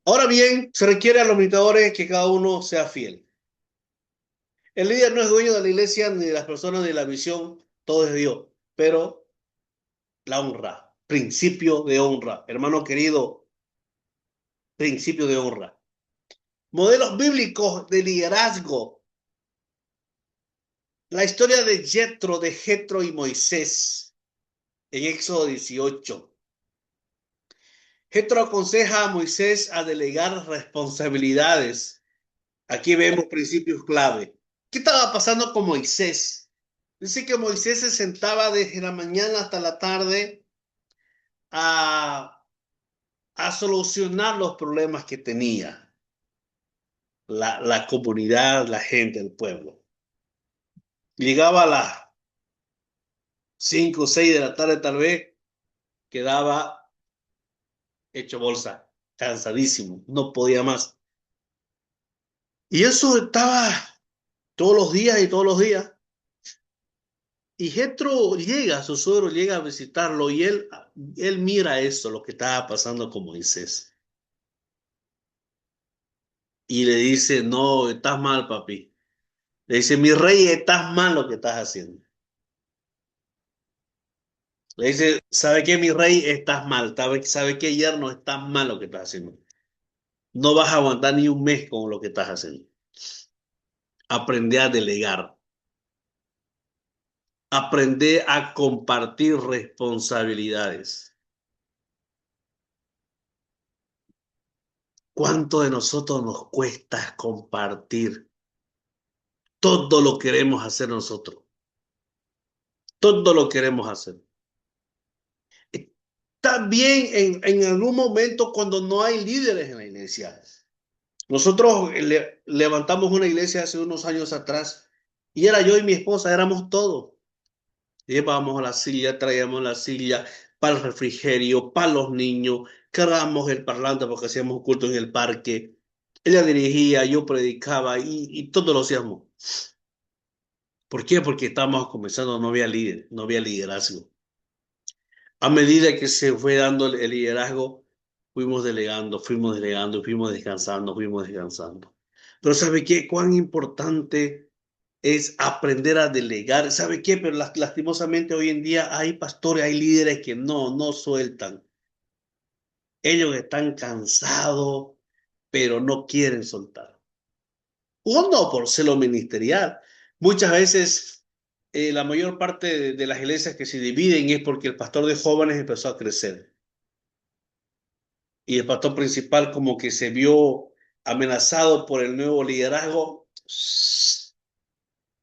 Ahora bien, se requiere a los ministradores que cada uno sea fiel. El líder no es dueño de la iglesia, ni de las personas, ni de la misión, todo es Dios. Pero la honra, principio de honra. Hermano querido, principio de honra. Modelos bíblicos de liderazgo. La historia de Jetro y Moisés en Éxodo 18. Jetro aconseja a Moisés a delegar responsabilidades. Aquí vemos principios clave. ¿Qué estaba pasando con Moisés? Dice que Moisés se sentaba desde la mañana hasta la tarde a, a solucionar los problemas que tenía la comunidad, la gente, el pueblo. Llegaba a las 5 o 6 de la tarde tal vez, quedaba hecho bolsa, cansadísimo, no podía más. Y eso estaba todos los días y todos los días. Y Jetro llega, su suegro llega a visitarlo y él mira eso, lo que estaba pasando con Moisés. Y le dice, no, estás mal, papi. Le dice, mi rey, estás mal lo que estás haciendo. Le dice, ¿sabe qué, mi rey? Estás mal. ¿Sabe qué, yerno? Estás mal lo que estás haciendo. No vas a aguantar ni un mes con lo que estás haciendo. Aprende a delegar. Aprende a compartir responsabilidades. ¿Cuánto de nosotros nos cuesta compartir? Todo lo queremos hacer nosotros. Todo lo queremos hacer. También en algún momento cuando no hay líderes en la iglesia. Nosotros levantamos una iglesia hace unos años atrás y era yo y mi esposa, éramos todos. Llevábamos la silla, traíamos la silla para el refrigerio, para los niños, cargábamos el parlante porque hacíamos culto en el parque. Ella dirigía, yo predicaba y todo lo hacíamos. ¿Por qué? Porque estábamos comenzando, no había líder, no había liderazgo. A medida que se fue dando el liderazgo, fuimos delegando, fuimos descansando, fuimos descansando. Pero ¿sabe qué? Cuán importante es aprender a delegar. ¿Sabe qué? Pero lastimosamente hoy en día hay pastores, hay líderes que no sueltan. Ellos están cansados, pero no quieren soltar. Uno por celo ministerial. Muchas veces la mayor parte de las iglesias que se dividen es porque el pastor de jóvenes empezó a crecer. Y el pastor principal como que se vio amenazado por el nuevo liderazgo,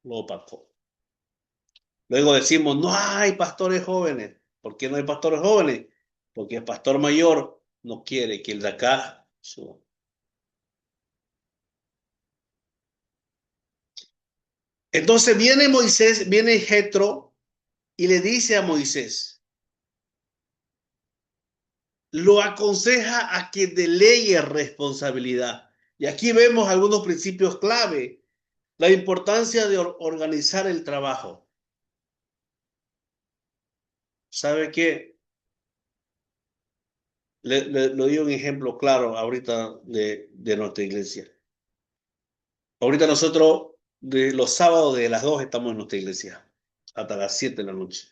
lo opacó. Luego decimos, no hay pastores jóvenes. ¿Por qué no hay pastores jóvenes? Porque el pastor mayor no quiere que el de acá suba. Entonces viene Moisés, viene Jetro y le dice a Moisés, lo aconseja a que delegue responsabilidad. Y aquí vemos algunos principios clave. La importancia de organizar el trabajo. ¿Sabe qué? Le doy un ejemplo claro ahorita de nuestra iglesia. Ahorita nosotros de los sábados de las 2 estamos en nuestra iglesia hasta las 7 de la noche.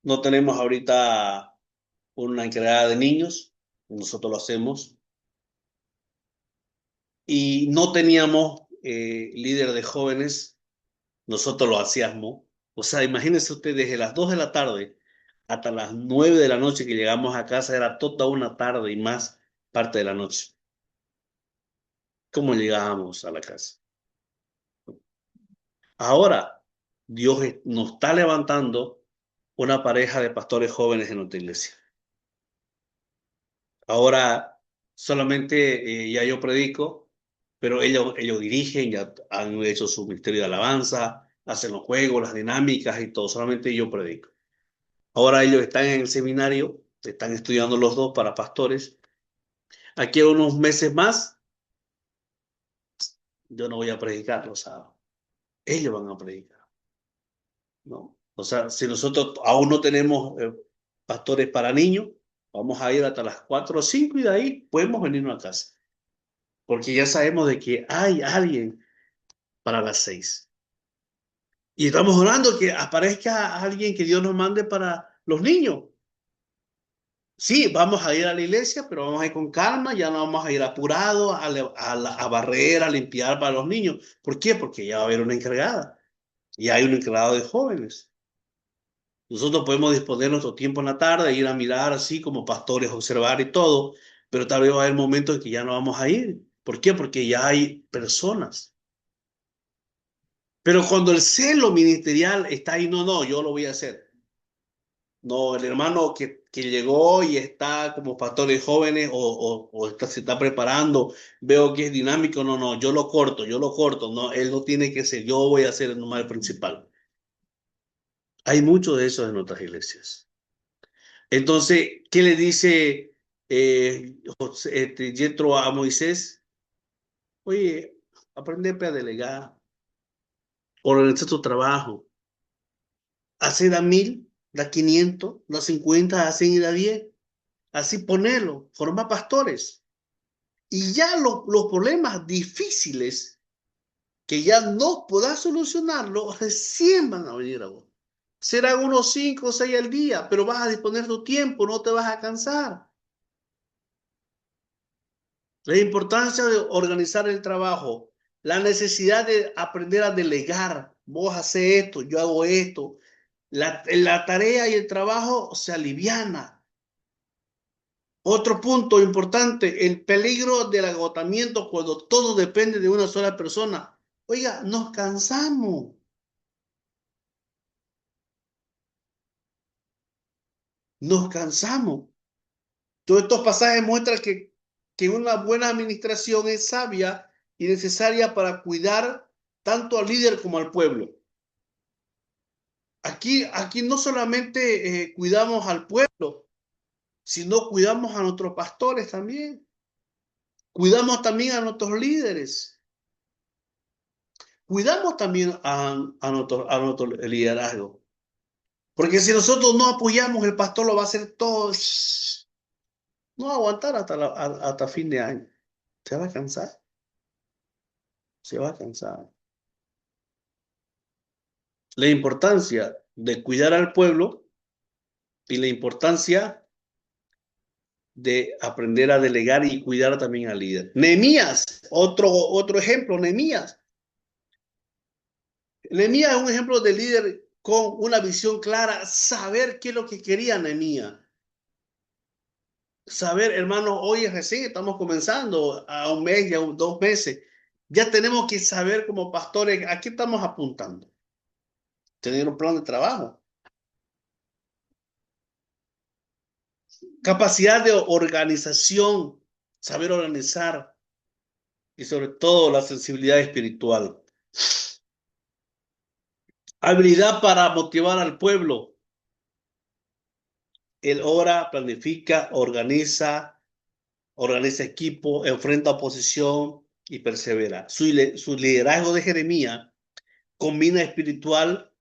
No tenemos ahorita una encargada de niños, nosotros lo hacemos. Y no teníamos líder de jóvenes, nosotros lo hacíamos. O sea, imagínense usted, desde las 2 de la tarde hasta las 9 de la noche que llegamos a casa, era toda una tarde y más parte de la noche. ¿Cómo llegábamos a la casa? Ahora, Dios nos está levantando una pareja de pastores jóvenes en nuestra iglesia. Ahora solamente ya yo predico, pero ellos dirigen, ya han hecho su ministerio de alabanza, hacen los juegos, las dinámicas y todo, solamente yo predico. Ahora ellos están en el seminario, están estudiando los dos para pastores. Aquí a unos meses más, yo no voy a predicar los sábados, ellos van a predicar, ¿no? O sea, si nosotros aún no tenemos pastores para niños, vamos a ir hasta las 4 o 5 y de ahí podemos venirnos a casa. Porque ya sabemos de que hay alguien para las 6. Y estamos orando que aparezca alguien que Dios nos mande para los niños. Sí, vamos a ir a la iglesia, pero vamos a ir con calma, ya no vamos a ir apurados a barrer, a limpiar para los niños. ¿Por qué? Porque ya va a haber una encargada. Y hay un encargado de jóvenes. Nosotros podemos disponer nuestro tiempo en la tarde, ir a mirar así como pastores, observar y todo, pero tal vez va a haber momentos en que ya no vamos a ir. ¿Por qué? Porque ya hay personas. Pero cuando el celo ministerial está ahí, no, yo lo voy a hacer. No, el hermano que llegó y está como pastor de jóvenes o se está preparando, veo que es dinámico, no, yo lo corto, no, él no tiene que ser, yo voy a ser el número principal. Hay mucho de eso en nuestras iglesias. Entonces, ¿qué le dice Jetro a Moisés? Oye, aprende a delegar, organiza tu trabajo, hacer a 1000, da 500, da 50, da 100 y da 10. Así ponelo, forma pastores. Y ya los problemas difíciles que ya no podás solucionarlo, recién van a venir a vos. Serán unos 5 o 6 al día, pero vas a disponer tu tiempo, no te vas a cansar. La importancia de organizar el trabajo, la necesidad de aprender a delegar. Vos haces esto, yo hago esto. La tarea y el trabajo se aliviana. Otro punto importante, el peligro del agotamiento cuando todo depende de una sola persona. Oiga, nos cansamos. Nos cansamos. Todos estos pasajes muestran que una buena administración es sabia y necesaria para cuidar tanto al líder como al pueblo. Aquí no solamente cuidamos al pueblo, sino cuidamos a nuestros pastores también. Cuidamos también a nuestros líderes. Cuidamos también a nuestro liderazgo. Porque si nosotros no apoyamos, el pastor lo va a hacer todo. No va a aguantar hasta fin de año. Se va a cansar. Se va a cansar. La importancia de cuidar al pueblo y la importancia de aprender a delegar y cuidar también al líder. Nehemías, otro ejemplo, Nehemías. Nehemías es un ejemplo de líder con una visión clara, saber qué es lo que quería Nehemías. Saber, hermanos, hoy recién estamos comenzando a un mes, ya 2 meses. Ya tenemos que saber como pastores a qué estamos apuntando. Tener un plan de trabajo. Capacidad de organización, saber organizar y sobre todo la sensibilidad espiritual. Habilidad para motivar al pueblo. Él ora, planifica, organiza equipo, enfrenta oposición y persevera. Su liderazgo de Jeremías combina espiritualidad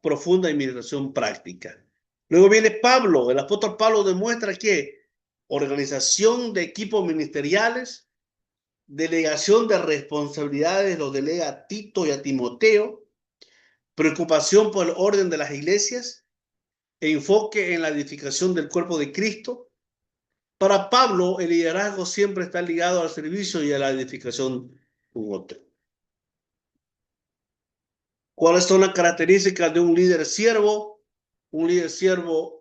profunda y meditación práctica. Luego viene Pablo, el apóstol Pablo demuestra que organización de equipos ministeriales, delegación de responsabilidades, lo delega a Tito y a Timoteo, preocupación por el orden de las iglesias, enfoque en la edificación del cuerpo de Cristo. Para Pablo, el liderazgo siempre está ligado al servicio y a la edificación de un otro. ¿Cuáles son las características de un líder siervo? Un líder siervo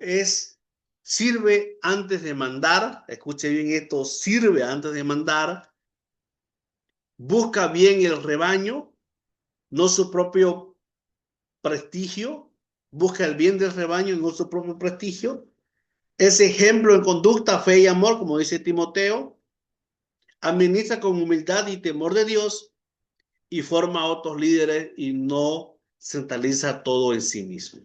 sirve antes de mandar. Escuche bien esto, sirve antes de mandar. Busca bien el rebaño, no su propio prestigio. Busca el bien del rebaño y no su propio prestigio. Es ejemplo en conducta, fe y amor, como dice Timoteo. Administra con humildad y temor de Dios y forma a otros líderes y no centraliza todo en sí mismo.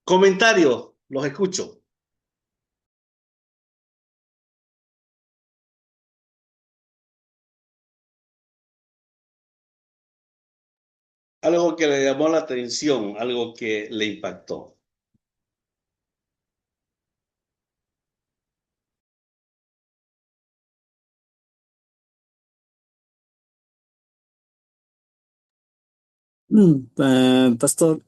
Comentarios, los escucho. Algo que le llamó la atención, algo que le impactó. Pastor,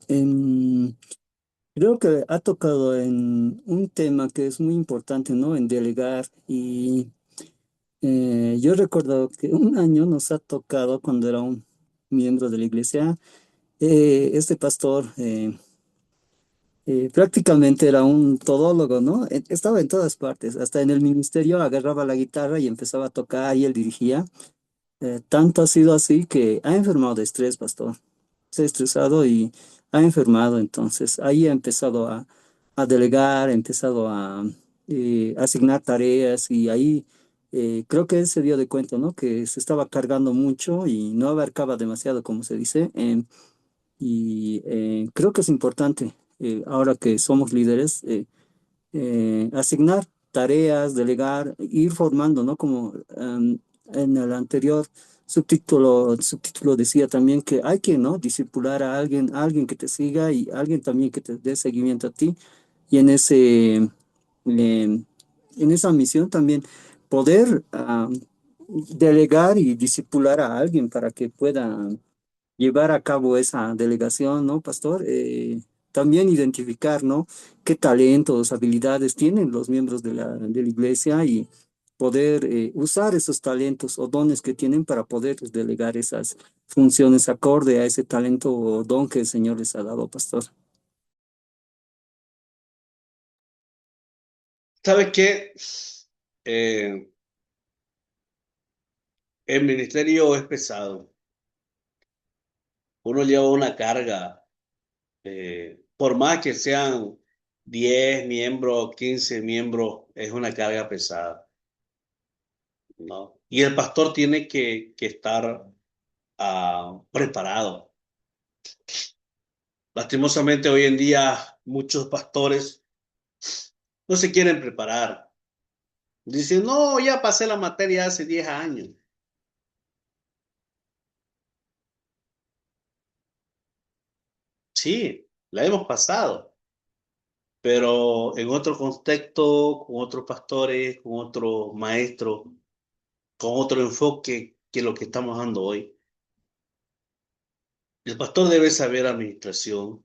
creo que ha tocado en un tema que es muy importante, ¿no? En delegar. Y yo recuerdo que un año nos ha tocado cuando era un miembro de la iglesia, este pastor prácticamente era un todólogo, ¿no? Estaba en todas partes, hasta en el ministerio agarraba la guitarra y empezaba a tocar y él dirigía. Tanto ha sido así que ha enfermado de estrés, pastor. Se ha estresado y ha enfermado. Entonces ahí ha empezado a delegar, ha empezado a asignar tareas y ahí creo que él se dio de cuenta, ¿no? Que se estaba cargando mucho y no abarcaba demasiado, como se dice. Y creo que es importante, ahora que somos líderes, asignar tareas, delegar, ir formando, ¿no? Como en el anterior subtítulo decía también que hay que, ¿no? Discipular a alguien que te siga y alguien también que te dé seguimiento a ti. Y en esa misión también poder delegar y discipular a alguien para que pueda llevar a cabo esa delegación, ¿no, pastor? también identificar, ¿no? Qué talentos, habilidades tienen los miembros de la iglesia y poder usar esos talentos o dones que tienen para poder delegar esas funciones acorde a ese talento o don que el Señor les ha dado, pastor. ¿Sabe qué? Eh, el ministerio es pesado. Uno lleva una carga, por más que sean 10 miembros, 15 miembros, es una carga pesada, ¿no? Y el pastor tiene que estar preparado. Lastimosamente, hoy en día, muchos pastores no se quieren preparar. Dicen, no, ya pasé la materia hace 10 años. Sí, la hemos pasado, pero en otro contexto, con otros pastores, con otros maestros, con otro enfoque que lo que estamos dando hoy. El pastor debe saber administración,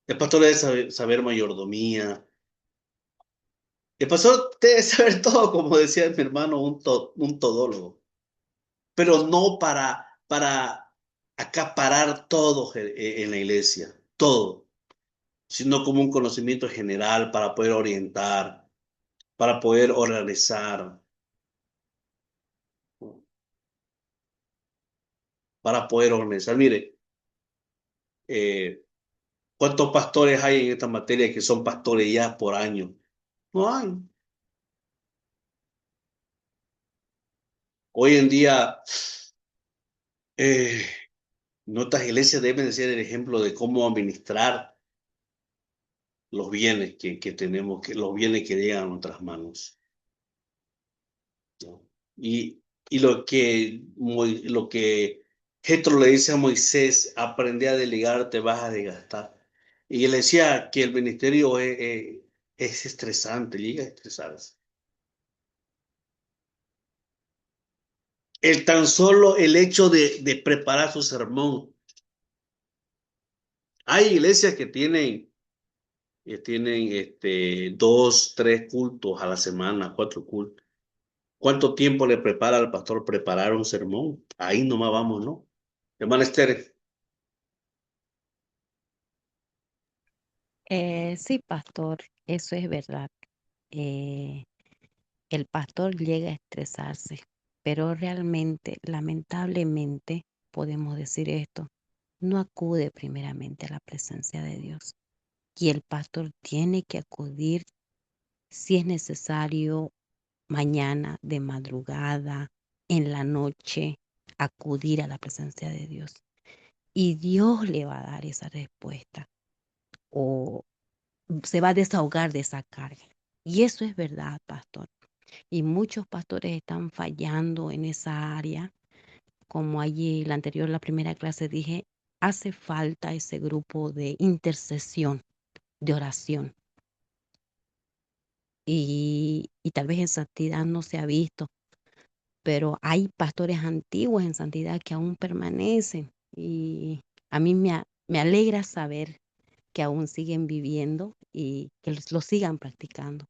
el pastor debe saber mayordomía, el pastor debe saber todo, como decía mi hermano, un todólogo, pero no para acaparar todo en la iglesia, todo, sino como un conocimiento general para poder orientar, para poder organizar, para poder organizar. Mire, eh, ¿cuántos pastores hay en esta materia que son pastores ya por años? No hay. Hoy en día, eh, nuestras iglesias deben de ser el ejemplo de cómo administrar los bienes que tenemos, los bienes que llegan a nuestras manos, ¿no? Y lo que Jetro le dice a Moisés, aprende a delegar, te vas a desgastar. Y él decía que el ministerio es estresante, llega a estresarse. El tan solo el hecho de preparar su sermón. Hay iglesias que tienen 2, 3 cultos a la semana, 4 cultos. ¿Cuánto tiempo le prepara al pastor preparar un sermón? Ahí nomás vamos, ¿no? Hermana Esther, Sí, pastor, eso es verdad. Eh, el pastor llega a estresarse, pero realmente, lamentablemente, podemos decir esto, no acude primeramente a la presencia de Dios. Y el pastor tiene que acudir si es necesario mañana, de madrugada, en la noche, acudir a la presencia de Dios. Y Dios le va a dar esa respuesta o se va a desahogar de esa carga. Y eso es verdad, pastor. Y muchos pastores están fallando en esa área. Como allí la primera clase dije, hace falta ese grupo de intercesión, de oración. Y tal vez en santidad no se ha visto, pero hay pastores antiguos en santidad que aún permanecen. Y a mí me alegra saber que aún siguen viviendo y que lo sigan practicando.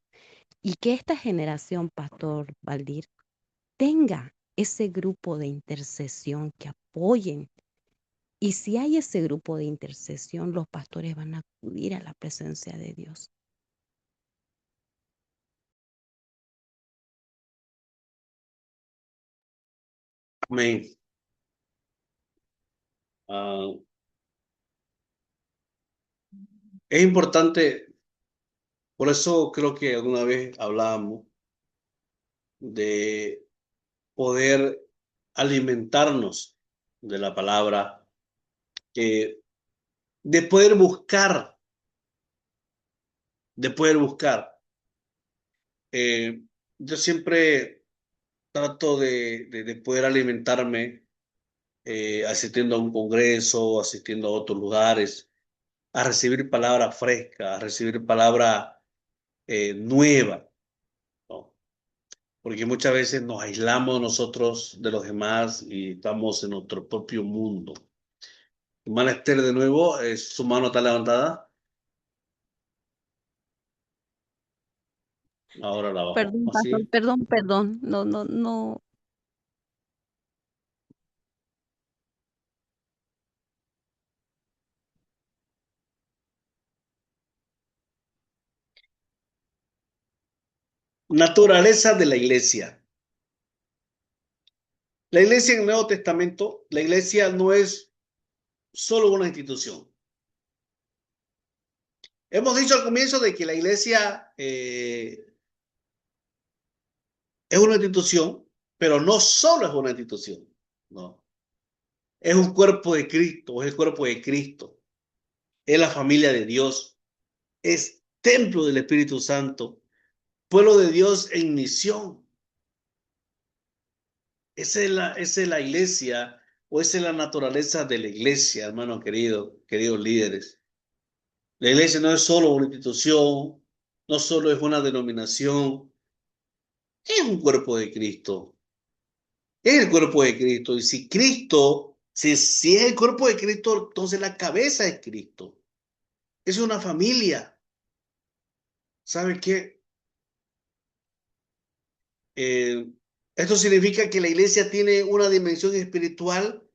Y que esta generación, Pastor Valdir, tenga ese grupo de intercesión que apoyen. Y si hay ese grupo de intercesión, los pastores van a acudir a la presencia de Dios. amén. Ah, es importante, por eso creo que alguna vez hablábamos de poder alimentarnos de la palabra, eh, de poder buscar, de poder buscar. Eh, yo siempre trato de poder alimentarme asistiendo a un congreso, asistiendo a otros lugares, a recibir palabra fresca, a recibir palabra nueva, ¿no? Porque muchas veces nos aislamos nosotros de los demás y estamos en nuestro propio mundo. Hermana Esther, de nuevo, su mano está levantada. Ahora la bajo. Perdón, pastor, Así. perdón. No, no, no. Naturaleza de la iglesia. La iglesia en el Nuevo Testamento, la iglesia no es solo una institución. Hemos dicho al comienzo de que la iglesia es una institución, pero no solo es una institución, no. Es un cuerpo de Cristo, es el cuerpo de Cristo, es la familia de Dios, es templo del Espíritu Santo, pueblo de Dios en misión. Esa es la iglesia, o esa es la naturaleza de la iglesia, hermano querido, queridos líderes. La iglesia no es solo una institución, no solo es una denominación, es un cuerpo de Cristo. Es el cuerpo de Cristo. Y si Cristo, si es el cuerpo de Cristo, entonces la cabeza es Cristo. Es una familia. ¿Sabe qué? Eh, Esto significa que la iglesia tiene una dimensión espiritual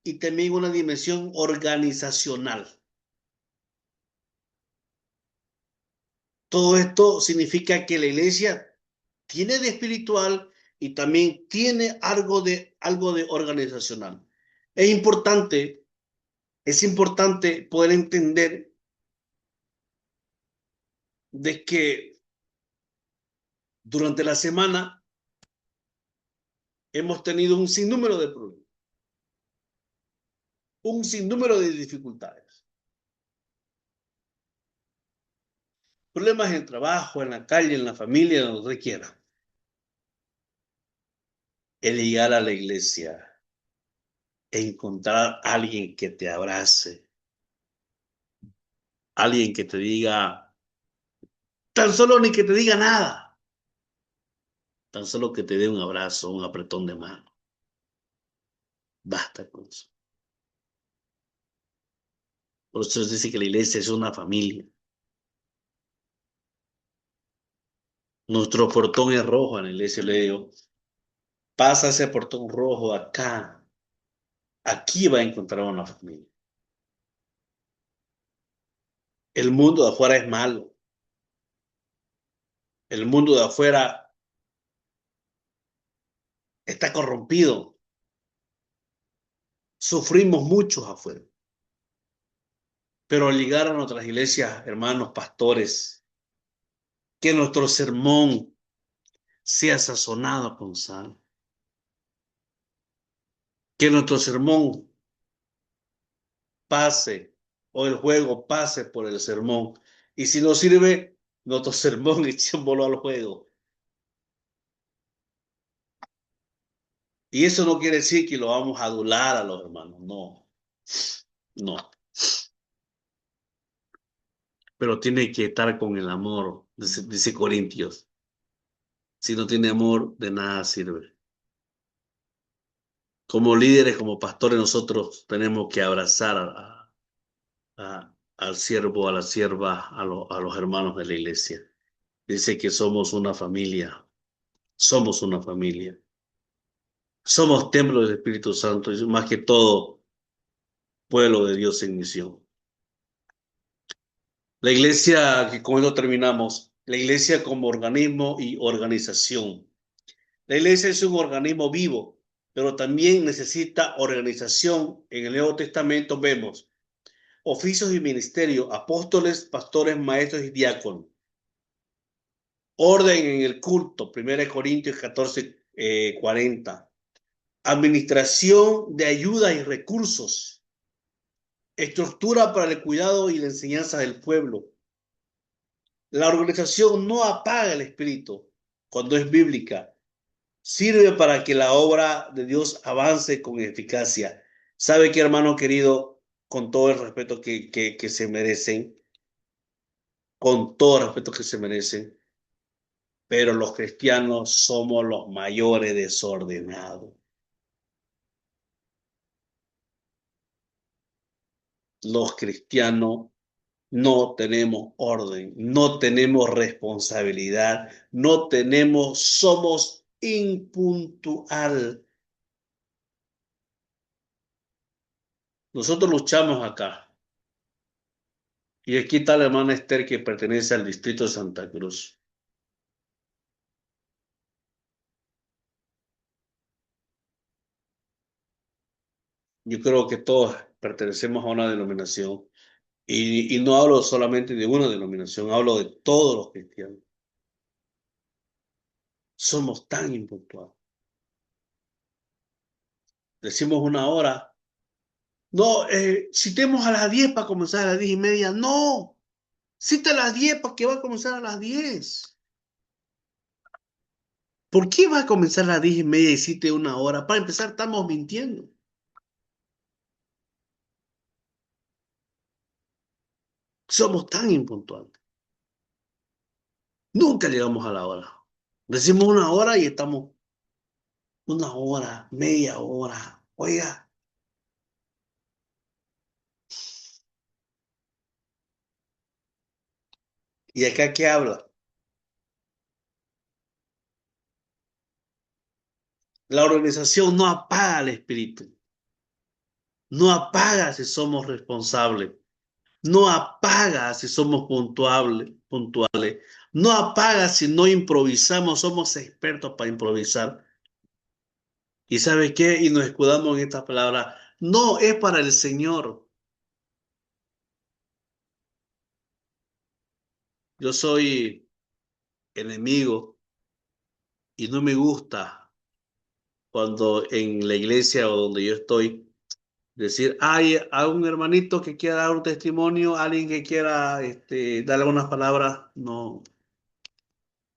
y también una dimensión organizacional. Todo esto significa que la iglesia tiene de espiritual y también tiene algo de organizacional. Es importante, es importante poder entender de que durante la semana hemos tenido un sinnúmero de problemas, un sinnúmero de dificultades. Problemas en el trabajo, en la calle, en la familia, donde quiera. El llegar a la iglesia, encontrar a alguien que te abrace, alguien que te diga, tan solo ni que te diga nada, tan solo que te dé un abrazo, un apretón de mano. Basta con eso. Por eso se dice que la iglesia es una familia. Nuestro portón es rojo en la iglesia, le digo. Pasa ese portón rojo acá. Aquí va a encontrar una familia. El mundo de afuera es malo. El mundo de afuera está corrompido. Sufrimos muchos afuera. Pero al llegar a nuestras iglesias, hermanos pastores, que nuestro sermón sea sazonado con sal. Que nuestro sermón pase o el juego pase por el sermón. Y si no sirve, nuestro sermón echémoslo al juego. Y eso no quiere decir que lo vamos a adular a los hermanos, no, no. Pero tiene que estar con el amor, dice Corintios. Si no tiene amor, de nada sirve. Como líderes, como pastores, nosotros tenemos que abrazar al siervo, a la sierva, a los hermanos de la iglesia. Dice que somos una familia, somos una familia. Somos templo del Espíritu Santo y más que todo, pueblo de Dios en misión. La iglesia, que con esto terminamos, la iglesia como organismo y organización. La iglesia es un organismo vivo, pero también necesita organización. En el Nuevo Testamento vemos oficios y ministerios, apóstoles, pastores, maestros y diáconos. Orden en el culto, 1 Corintios 14, 40. Administración de ayuda y recursos. Estructura para el cuidado y la enseñanza del pueblo. La organización no apaga el espíritu cuando es bíblica. Sirve para que la obra de Dios avance con eficacia. ¿Sabe qué, hermano querido? Con todo el respeto que se merecen, con todo el respeto que se merecen, pero los cristianos somos los mayores desordenados. los cristianos no tenemos orden, no tenemos responsabilidad, no tenemos, somos impuntual. Nosotros luchamos acá. Y aquí está la hermana Esther que pertenece al distrito de Santa Cruz. Yo creo que todos pertenecemos a una denominación. Y no hablo solamente de una denominación, hablo de todos los cristianos. Somos tan impuntuales. Decimos una hora. No, citemos a las 10 para comenzar a las 10:30. No, cita a las 10 para que va a comenzar a las 10. ¿Por qué va a comenzar a las 10:30 y cite una hora? Para empezar, estamos mintiendo. Somos tan impuntuales. Nunca llegamos a la hora. Decimos una hora y estamos una hora, media hora. Oiga, ¿y acá qué habla? La organización no apaga el espíritu. No apaga si somos responsables. No apaga si somos puntuales. No apaga si no improvisamos. Somos expertos para improvisar. ¿Y sabe qué? Y nos escudamos en esta palabra. No es para el Señor. Yo soy enemigo y no me gusta cuando en la iglesia o donde yo estoy decir, hay a un hermanito que quiera dar un testimonio, alguien que quiera darle unas palabras. No,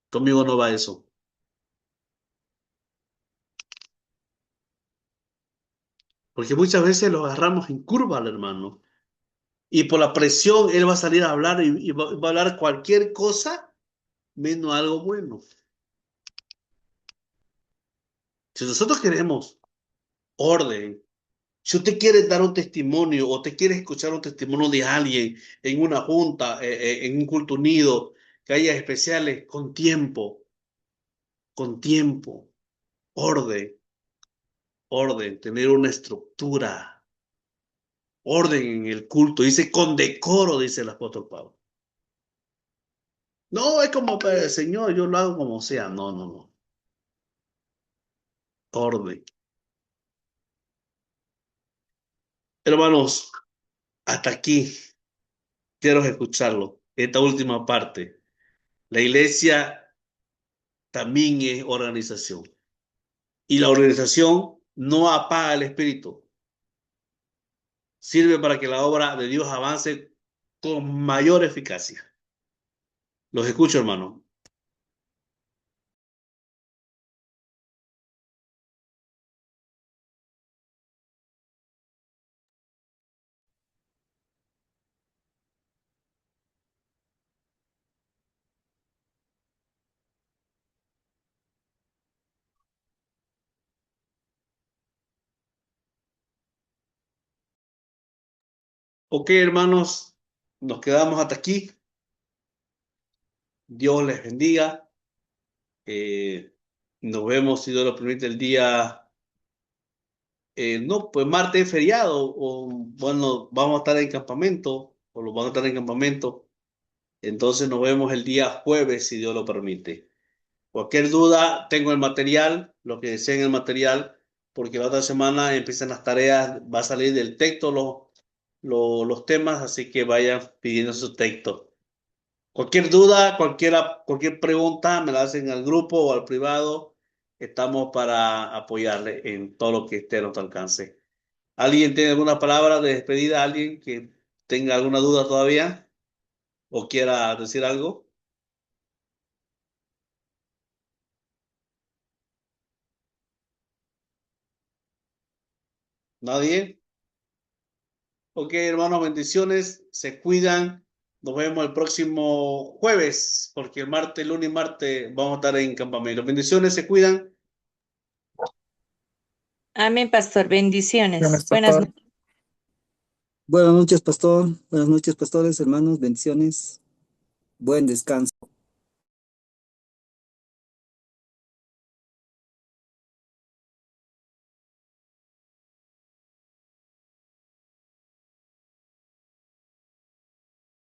conmigo no va eso. Porque muchas veces lo agarramos en curva al hermano. Y por la presión él va a salir a hablar y va a hablar cualquier cosa menos algo bueno. Si nosotros queremos orden, si usted quiere dar un testimonio o te quiere escuchar un testimonio de alguien en una junta, en un culto unido, que haya especiales con tiempo, orden, orden, tener una estructura, orden en el culto. Dice con decoro, dice el apóstol Pablo. No, es como, Señor, yo lo hago como sea. No, no, no. Orden. Hermanos, hasta aquí quiero escucharlo. Esta última parte. La iglesia también es organización. Y la organización no apaga el espíritu. Sirve para que la obra de Dios avance con mayor eficacia. Los escucho, hermano. Ok, hermanos, nos quedamos hasta aquí. Dios les bendiga. Nos vemos, si Dios lo permite, el día, no, pues martes es feriado, o bueno, vamos a estar en campamento, o lo vamos a estar en campamento. Entonces nos vemos el día jueves, si Dios lo permite. Cualquier duda, tengo el material, lo que deseen el material, porque la otra semana empiezan las tareas, va a salir del texto los temas, así que vayan pidiendo su texto. Cualquier duda, cualquier pregunta, me la hacen al grupo o al privado. Estamos para apoyarle en todo lo que esté a nuestro alcance. ¿Alguien tiene alguna palabra de despedida? ¿Alguien que tenga alguna duda todavía o quiera decir algo? ¿Nadie? Ok, hermanos, bendiciones, se cuidan. Nos vemos el próximo jueves, porque el martes, lunes y martes vamos a estar en campamento. Bendiciones, se cuidan. Amén, pastor. Bendiciones. Buenas, Buenas pastor. noches. Buenas noches, pastor. Buenas noches, pastores, hermanos. Bendiciones. Buen descanso.